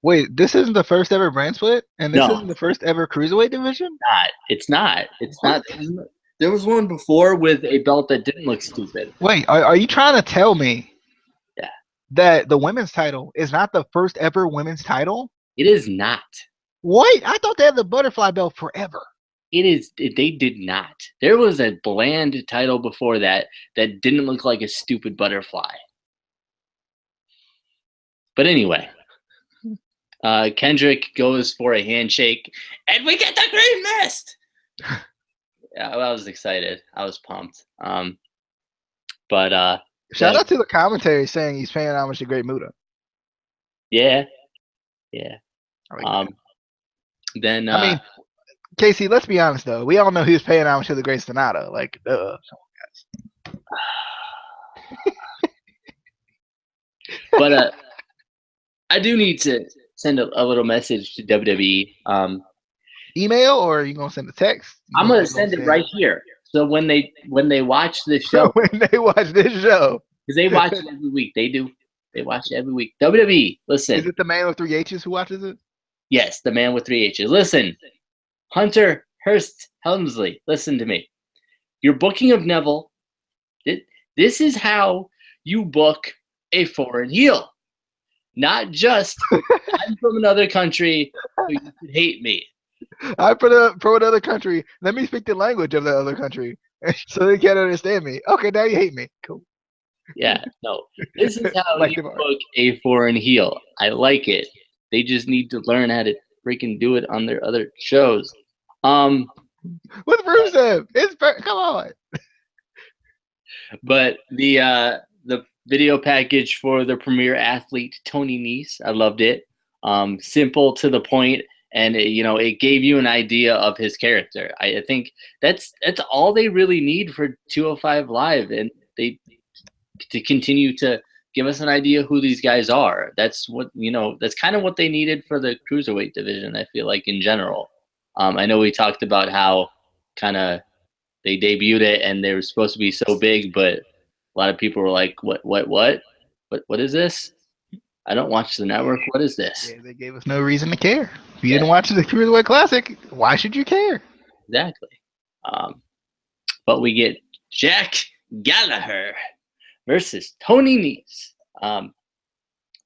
Wait, this isn't the first ever brand split, and this isn't the first ever cruiserweight division. It's not. There was one before with a belt that didn't look stupid. Wait, are you trying to tell me that the women's title is not the first ever women's title? It is not. What? I thought they had the butterfly belt forever. It is. They did not. There was a bland title before that didn't look like a stupid butterfly. But anyway, Kendrick goes for a handshake, and we get the green mist. Yeah, I was excited. I was pumped. But shout out to the commentary saying he's paying homage to Great Muta. Yeah. Then I mean, Casey, let's be honest though. We all know he was paying homage to the Great Sonata. Like, But I do need to send a little message to WWE. Email, or are you gonna send a text? I'm gonna send it right here. So when they watch this show, because they watch it every week. They do. They watch it every week. WWE, listen. Is it the man with 3 H's who watches it? Yes, the man with 3 H's. Listen, Hunter Hearst Helmsley, listen to me. Your booking of Neville. This is how you book a foreign heel. Not just I'm from another country, so you should hate me. I'm from another country. Let me speak the language of the other country so they can't understand me. Okay, now you hate me. Cool. Yeah, no. This is how you book a foreign heel. I like it. They just need to learn how to freaking do it on their other shows. With Rusev, come on. But the video package for the premier athlete Tony Nese, I loved it. Simple, to the point, and it gave you an idea of his character. I think that's all they really need for 205 Live, and they to continue to give us an idea who these guys are. That's what that's kind of what they needed for the cruiserweight division, I feel like, in general. I know we talked about how kind of they debuted it and they were supposed to be so big, but a lot of people were like, what is this? I don't watch the network. What is this? Yeah, they gave us no reason to care. If you didn't watch the Cruiserweight Classic, why should you care? Exactly. But we get Jack Gallagher versus Tony Nese.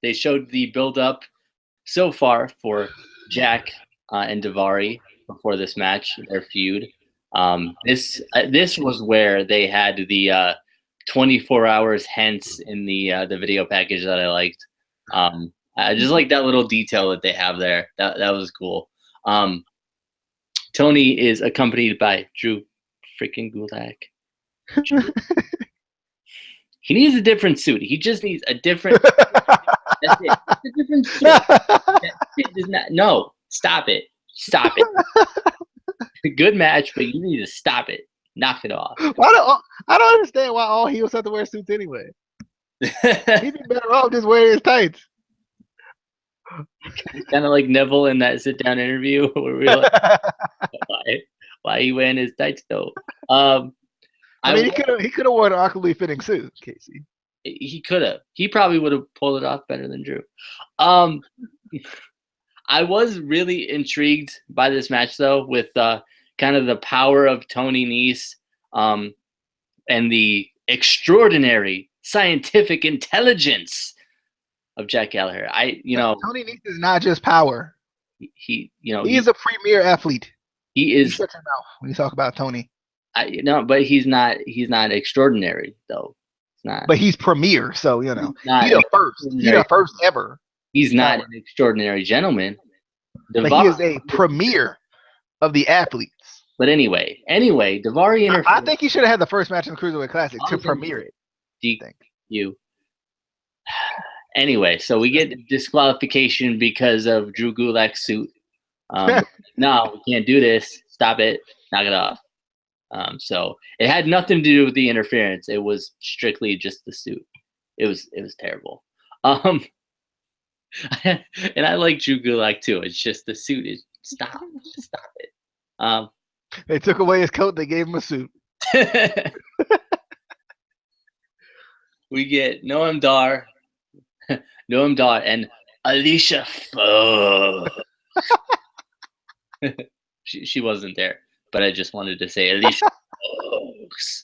They showed the build-up so far for Jack and Daivari before this match, their feud. This was where they had the 24 hours hence in the video package that I liked. I just like that little detail that they have there. That was cool. Tony is accompanied by Drew freaking Gulak. He needs a different suit. He just needs a different. That's it. It's a different suit. That shit does not. No, stop it. Stop it. Good match, but you need to stop it. Knock it off. I don't understand why all heels have to wear suits anyway. He'd be better off just wearing his tights. Kind of like Neville in that sit-down interview where we were like, why he wearing his tights though? I mean, he could have worn an awkwardly fitting suit, Casey. He could have. He probably would have pulled it off better than Drew. I was really intrigued by this match though, with kind of the power of Tony Nese, and the extraordinary scientific intelligence of Jack Gallagher. Tony Nese is not just power. He is a premier athlete. He is. Shut your mouth when you talk about Tony. But he's not extraordinary though. It's not. But he's premier, so he's the first. He's the first ever. He's not an extraordinary gentleman. But he is a premier of the athletes. But anyway, Daivari interfered. I think he should have had the first match in the Cruiserweight Classic to premiere it. Anyway, so we get disqualification because of Drew Gulak's suit. No, we can't do this. Stop it. Knock it off. So it had nothing to do with the interference. It was strictly just the suit. It was terrible. And I like Drew Gulak too. It's just the suit is stop it. They took away his coat. They gave him a suit. We get Noam Dar, and Alicia Fox. she wasn't there, but I just wanted to say Alicia Fox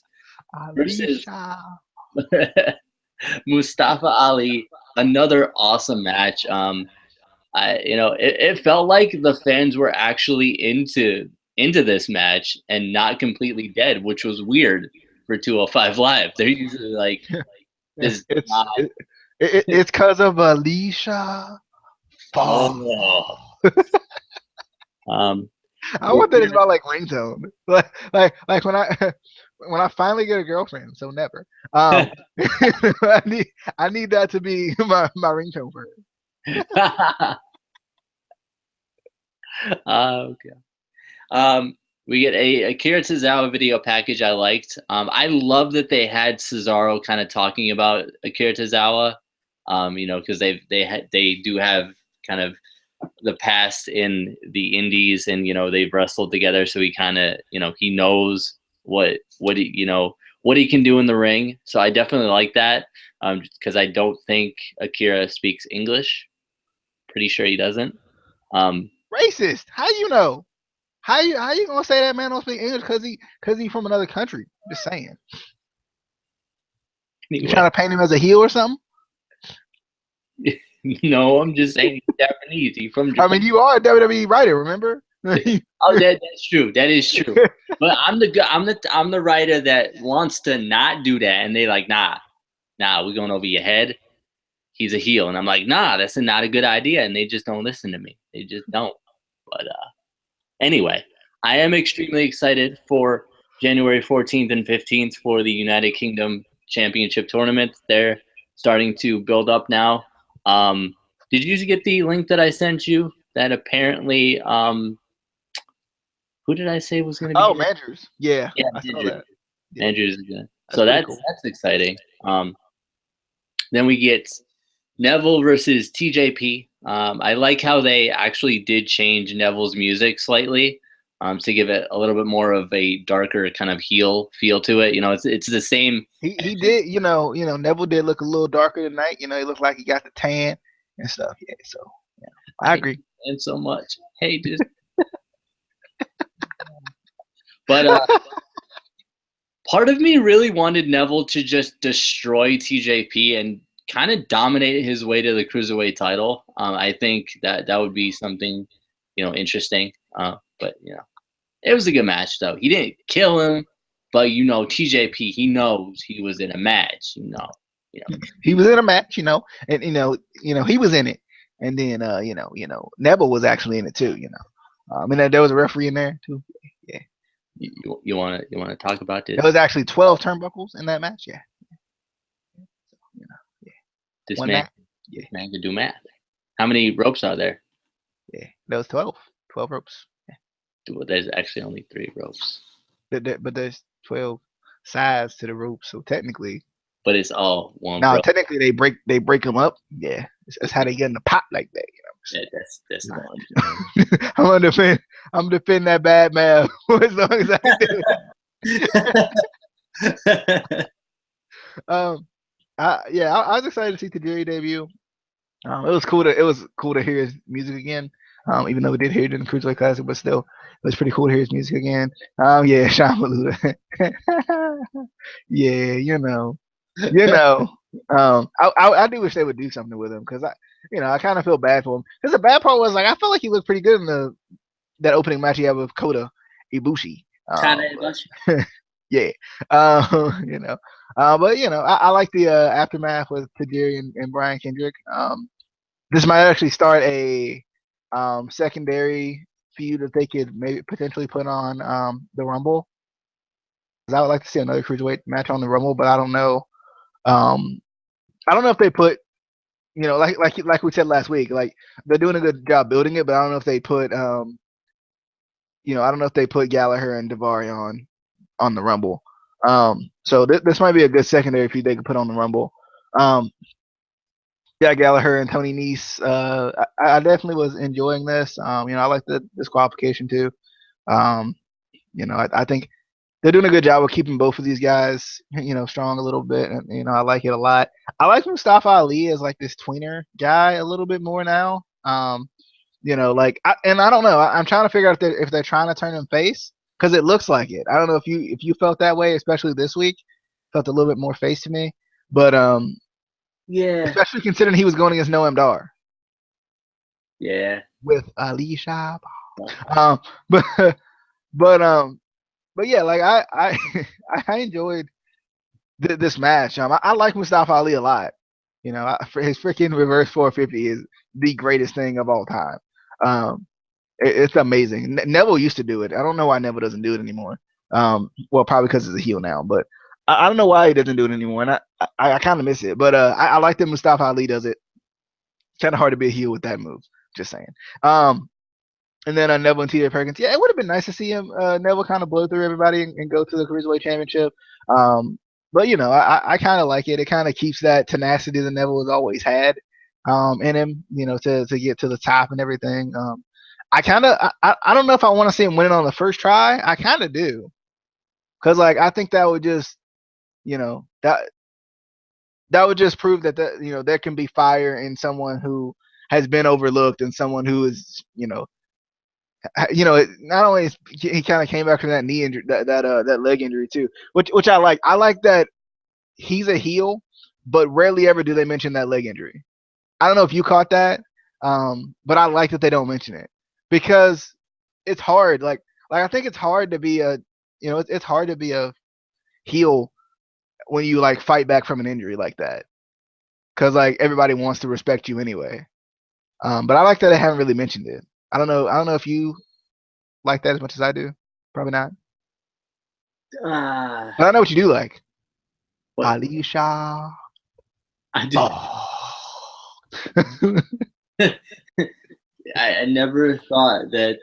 versus Mustafa Ali. Another awesome match. It felt like the fans were actually into this match and not completely dead, which was weird for 205 Live. They're usually like this. It's because of Alicia. Oh. I want that as my ringtone. Like when I finally get a girlfriend, so never. I need that to be my ringtone for her. Okay. We get a Akira Tozawa video package I liked. I love that they had Cesaro kind of talking about Akira Tozawa, because they do have kind of the past in the indies, and they've wrestled together, so he kind of he knows what he can do in the ring. So I definitely like that, because I don't think Akira speaks English. Pretty sure he doesn't. Racist. How you know? How you gonna say that man don't speak English because he from another country? Just saying. You trying to paint him as a heel or something? No, I'm just saying he's Japanese. He's from Japan. I mean, you are a WWE writer, remember? Oh, that's true. That is true. But I'm the writer that wants to not do that, and they like, nah, we're going over your head. He's a heel, and I'm like, nah, that's not a good idea, and they just don't listen to me. They just don't. But anyway, I am extremely excited for January 14th and 15th for the United Kingdom Championship Tournament. They're starting to build up now. Did you get the link that I sent you? That apparently, who did I say was going to be? Oh, Mandrews. Yeah, I saw that. Yeah. Mandrews is good. So that's cool. That's exciting. Then we get Neville versus TJP. I like how they actually did change Neville's music slightly, to give it a little bit more of a darker kind of heel feel to it. It's the same. He did, Neville did look a little darker tonight. He looked like he got the tan and stuff. Yeah, so yeah, I agree. And so much. Hey, dude. But part of me really wanted Neville to just destroy TJP and kind of dominate his way to the Cruiserweight title. I think that would be something, interesting. But it was a good match though. He didn't kill him, but TJP, he knows he was in a match. He was in a match, and he was in it, and then Neville was actually in it too. And there was a referee in there too. Yeah. You want to talk about this? There was actually 12 turnbuckles in that match. Yeah. This One man, match. Yeah, this man can do math. How many ropes are there? yeah. That was 12. 12 ropes. Well, there's actually only 3 ropes. But there's 12 sides to the rope, so technically. But it's all one Now, rope. technically, they break them up. Yeah, that's how they get in the pot like that. That's not. I'm gonna defend. I'm gonna defend that bad math as long as I can do it. I was excited to see Tajiri debut. It was cool to hear his music again. Even though we did hear it in the Cruiserweight Classic, but still, it was pretty cool to hear his music again. Yeah, Sean Maluda. Yeah, I do wish they would do something with him because I kind of feel bad for him. Because the bad part was like I felt like he looked pretty good in that opening match he had with Kota Ibushi. Yeah, but I like the aftermath with Tajiri and Brian Kendrick. This might actually start a secondary feud that they could maybe potentially put on the Rumble. I would like to see another cruiserweight match on the Rumble, but I don't know. I don't know if they put, like we said last week, like they're doing a good job building it, but I don't know if they put, I don't know if they put Gallagher and Daivari on the Rumble. So this might be a good secondary feud they could put on the Rumble. Yeah, Gallagher and Tony Nese. I definitely was enjoying this. I like the disqualification too. I think they're doing a good job of keeping both of these guys, strong a little bit, and I like it a lot. I like Mustafa Ali as like this tweener guy a little bit more now. I don't know. I'm trying to figure out if they're trying to turn him face because it looks like it. I don't know if you felt that way, especially this week. Felt a little bit more face to me, but Yeah. especially considering he was going against Noam Dar. Yeah. With Ali Shah. But but yeah, like I I enjoyed this match. I like Mustafa Ali a lot. For his freaking reverse 450 is the greatest thing of all time. It's amazing. Neville used to do it. I don't know why Neville doesn't do it anymore. Well, probably because he's a heel now, but I don't know why he doesn't do it anymore, and I kind of miss it. But I like that Mustafa Ali does it. It's kind of hard to be a heel with that move. Just saying. And then Neville and TJ Perkins. Yeah, it would have been nice to see him Neville kind of blow through everybody and go to the Cruiserweight Championship. But I kind of like it. It kind of keeps that tenacity that Neville has always had in him. To get to the top and everything. I don't know if I want to see him winning on the first try. I kind of do, because like I think that would just that would just prove that there can be fire in someone who has been overlooked and someone who is not only is he kind of came back from that knee injury, that leg injury too, which I like. I like that he's a heel, but rarely ever do they mention that leg injury. I don't know if you caught that, but I like that they don't mention it because it's hard. Like I think it's hard to be it's hard to be a heel when you like fight back from an injury like that, because like everybody wants to respect you anyway. But I like that they haven't really mentioned it. I don't know if you like that as much as I do. Probably not. But I know what you do like. What? Ali Shah. I do. Oh. I never thought that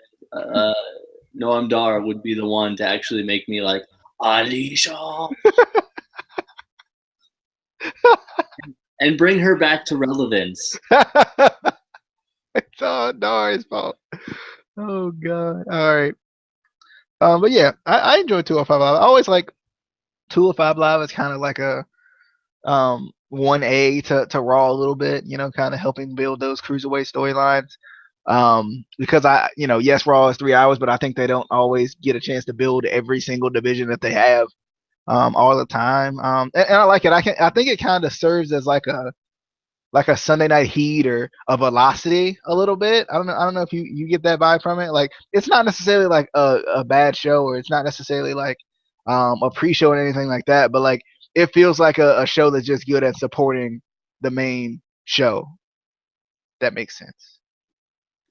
Noam Dar would be the one to actually make me like Ali Shah and bring her back to relevance. It's all Dar's fault. Oh God. All right. But yeah, I enjoy 205 Live. I always like 205 Live is kind of like a 1A to Raw a little bit, kind of helping build those cruiserweight storylines. Because yes, Raw is 3 hours, but I think they don't always get a chance to build every single division that they have all the time. And I like it. I think it kind of serves as like a Sunday Night Heat or a Velocity a little bit. I don't know if you get that vibe from it. Like it's not necessarily like a bad show, or it's not necessarily like a pre-show or anything like that, but like it feels like a show that's just good at supporting the main show. That makes sense.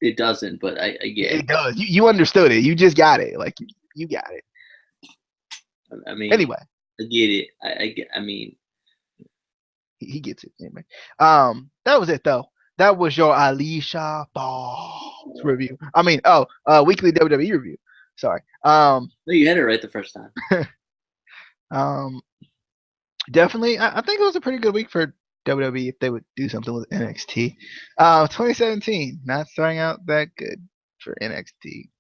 It doesn't, but I get it. It does. You understood it. You just got it. Like you got it. I mean, anyway, I get it. I mean, He gets it anyway. That was it though. That was your Alicia Balls review. I mean, weekly WWE review. Sorry. No, you had it right the first time. Um, definitely. I think it was a pretty good week for WWE if they would do something with NXT. 2017 not starting out that good for NXT,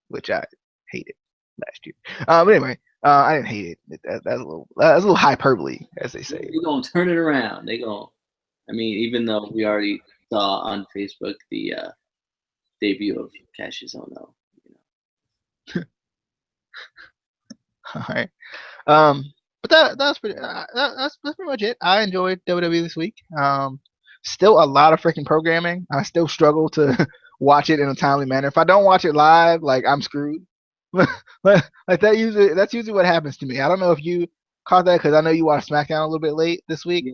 which I hated last year. But anyway, I didn't hate it. That's a little hyperbole, as they say. They're gonna turn it around. I mean, even though we already saw on Facebook the debut of Cassius Ohno. All right. But that's pretty. That's pretty much it. I enjoyed WWE this week. Still a lot of freaking programming. I still struggle to watch it in a timely manner. If I don't watch it live, like I'm screwed. Like that's usually what happens to me. I don't know if you caught that because I know you watched Smackdown a little bit late this week.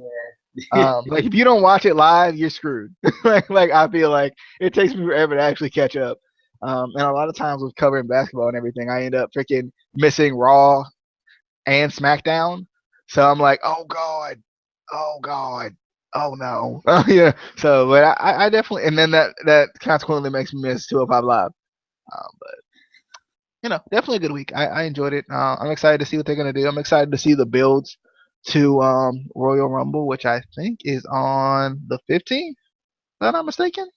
Yeah. Like if you don't watch it live, you're screwed. like I feel like it takes me forever to actually catch up. And a lot of times with covering basketball and everything, I end up freaking missing Raw and SmackDown. So I'm like, oh god, oh no, yeah. So, but I definitely, and then that consequently makes me miss 205 Live. But definitely a good week. I enjoyed it. I'm excited to see what they're gonna do. I'm excited to see the builds to Royal Rumble, which I think is on the 15th. If I'm not mistaken.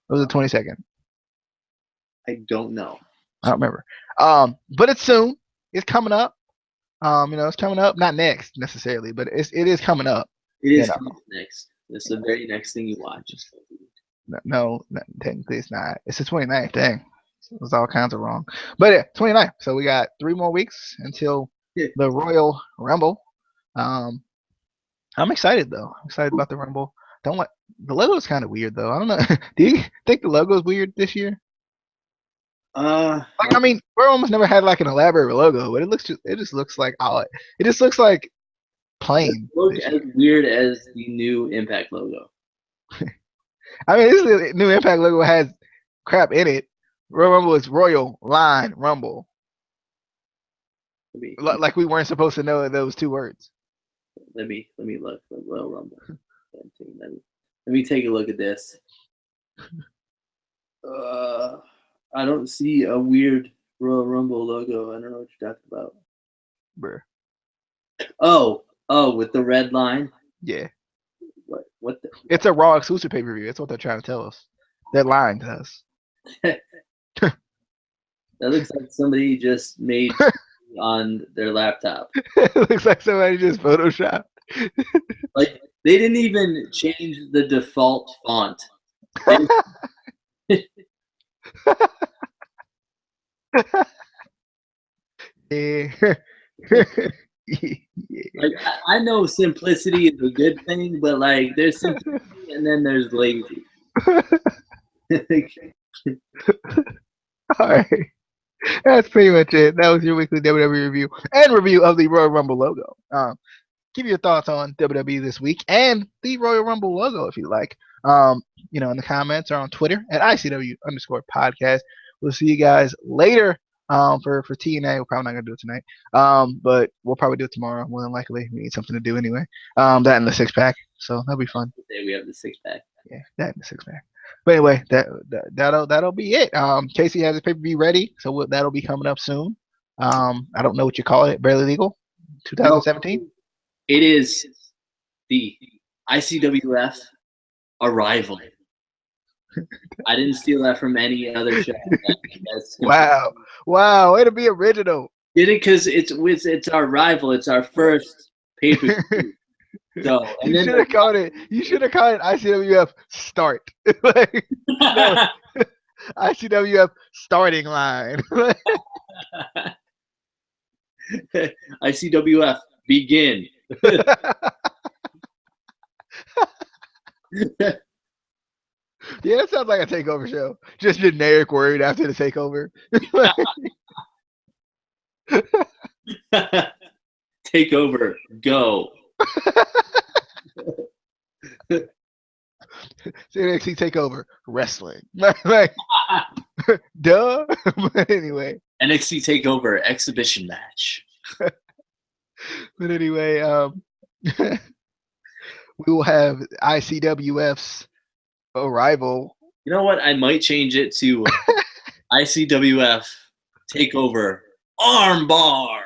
Or was it 22nd? I don't know. I don't remember. But it's soon. It's coming up. It's coming up. Not next necessarily, but it is coming up. It is coming next. It's the very next thing you watch. No, technically it's not. It's the 29th. Dang. It was all kinds of wrong. But yeah, 29th. So we got 3 more weeks until the Royal Rumble. I'm excited though. I'm excited about the Rumble. The logo is kind of weird though. I don't know. Do you think the logo is weird this year? I mean, we're almost never had like an elaborate logo, but it just looks like it just looks like plain. It looks as weird as the new Impact logo. I mean, this new Impact logo has crap in it. Royal Rumble is Royal Line Rumble. Like we weren't supposed to know those 2 words. Let me look. Royal Rumble. Let me take a look at this. I don't see a weird Royal Rumble logo. I don't know what you're talking about. Bruh. Oh, with the red line? Yeah. What the? It's a Raw exclusive pay-per-view. That's what they're trying to tell us. That line to us. That looks like somebody just made on their laptop. It looks like somebody just photoshopped. Like they didn't even change the default font. Yeah. Like I know simplicity is a good thing, but like there's simplicity and then there's lazy. All right. That's pretty much it. That was your weekly WWE review and review of the Royal Rumble logo. Give your thoughts on WWE this week and the Royal Rumble logo if you like. In the comments or on Twitter at ICW_podcast. We'll see you guys later. For TNA, we're probably not gonna do it tonight. But we'll probably do it tomorrow. More than likely, we need something to do anyway. That and the 6-pack, so that'll be fun. We have the 6-pack. Yeah, that and the 6-pack. But anyway, that'll be it. Casey has his pay-per-view ready, so that'll be coming up soon. I don't know what you call it. Barely Legal, 2017. No, it is the ICWF Arrival. I didn't steal that from any other show. Wow, way to be original. Did it because it's our rival. It's our first pay-per-view. So you should have called it. You should have called it ICWF Start. ICWF Starting Line. ICWF Begin. Yeah, that sounds like a takeover show. Just generic word after the takeover. Takeover, go. NXT Takeover, wrestling. Like, duh. But anyway. NXT Takeover, exhibition match. But anyway, We will have ICWF's arrival. You know what? I might change it to ICWF Takeover Armbar.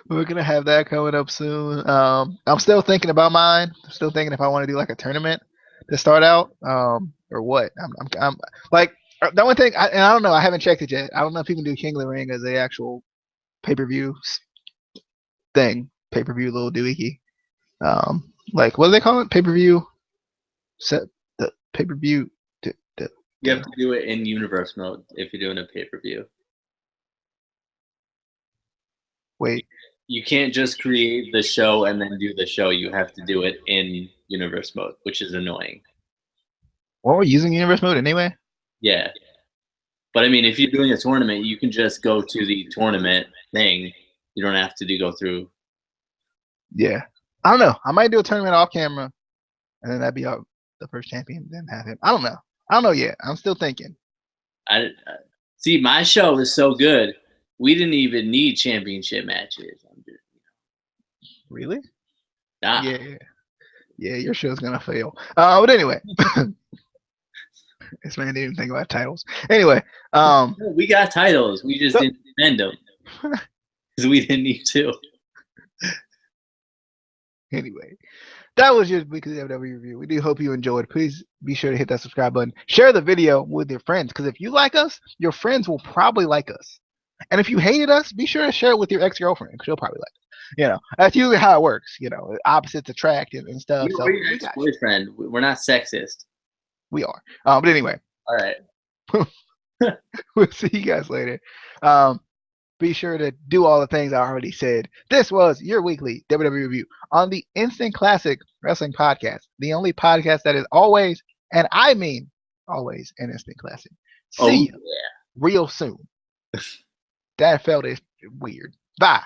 We're gonna have that coming up soon. I'm still thinking about mine. I'm still thinking if I want to do like a tournament to start out, or what. I'm like the only thing, and I don't know. I haven't checked it yet. I don't know if you can do King of the Ring as a actual pay-per-view thing. Pay-per-view little doohickey. Like what do they call it? Pay-per-view set the pay-per-view. You have to do it in universe mode if you're doing a pay-per-view. Wait. You can't just create the show and then do the show. You have to do it in universe mode, which is annoying. Well, we're using universe mode anyway. Yeah. But I mean, if you're doing a tournament, you can just go to the tournament thing. You don't have to go through. Yeah. I don't know. I might do a tournament off camera, and then that'd be the first champion, then have him. I don't know. I don't know yet. I'm still thinking. I see. My show is so good. We didn't even need championship matches. Really? Nah. Yeah. Your show's gonna fail. But anyway, this man didn't even think about titles. Anyway, we got titles. We just didn't defend them because we didn't need to. Anyway, that was your weekly WWE review. We do hope you enjoyed. Please be sure to hit that subscribe button. Share the video with your friends, because if you like us, your friends will probably like us. And if you hated us, be sure to share it with your ex-girlfriend, because she'll probably like us. That's usually how it works. Opposites attract and stuff. We're your ex-boyfriend. We're not sexist. We are. But anyway. All right. We'll see you guys later. Be sure to do all the things I already said. This was your weekly WWE review on the Instant Classic Wrestling Podcast, the only podcast that is always, and I mean always, an Instant Classic. See you real soon. That felt weird. Bye.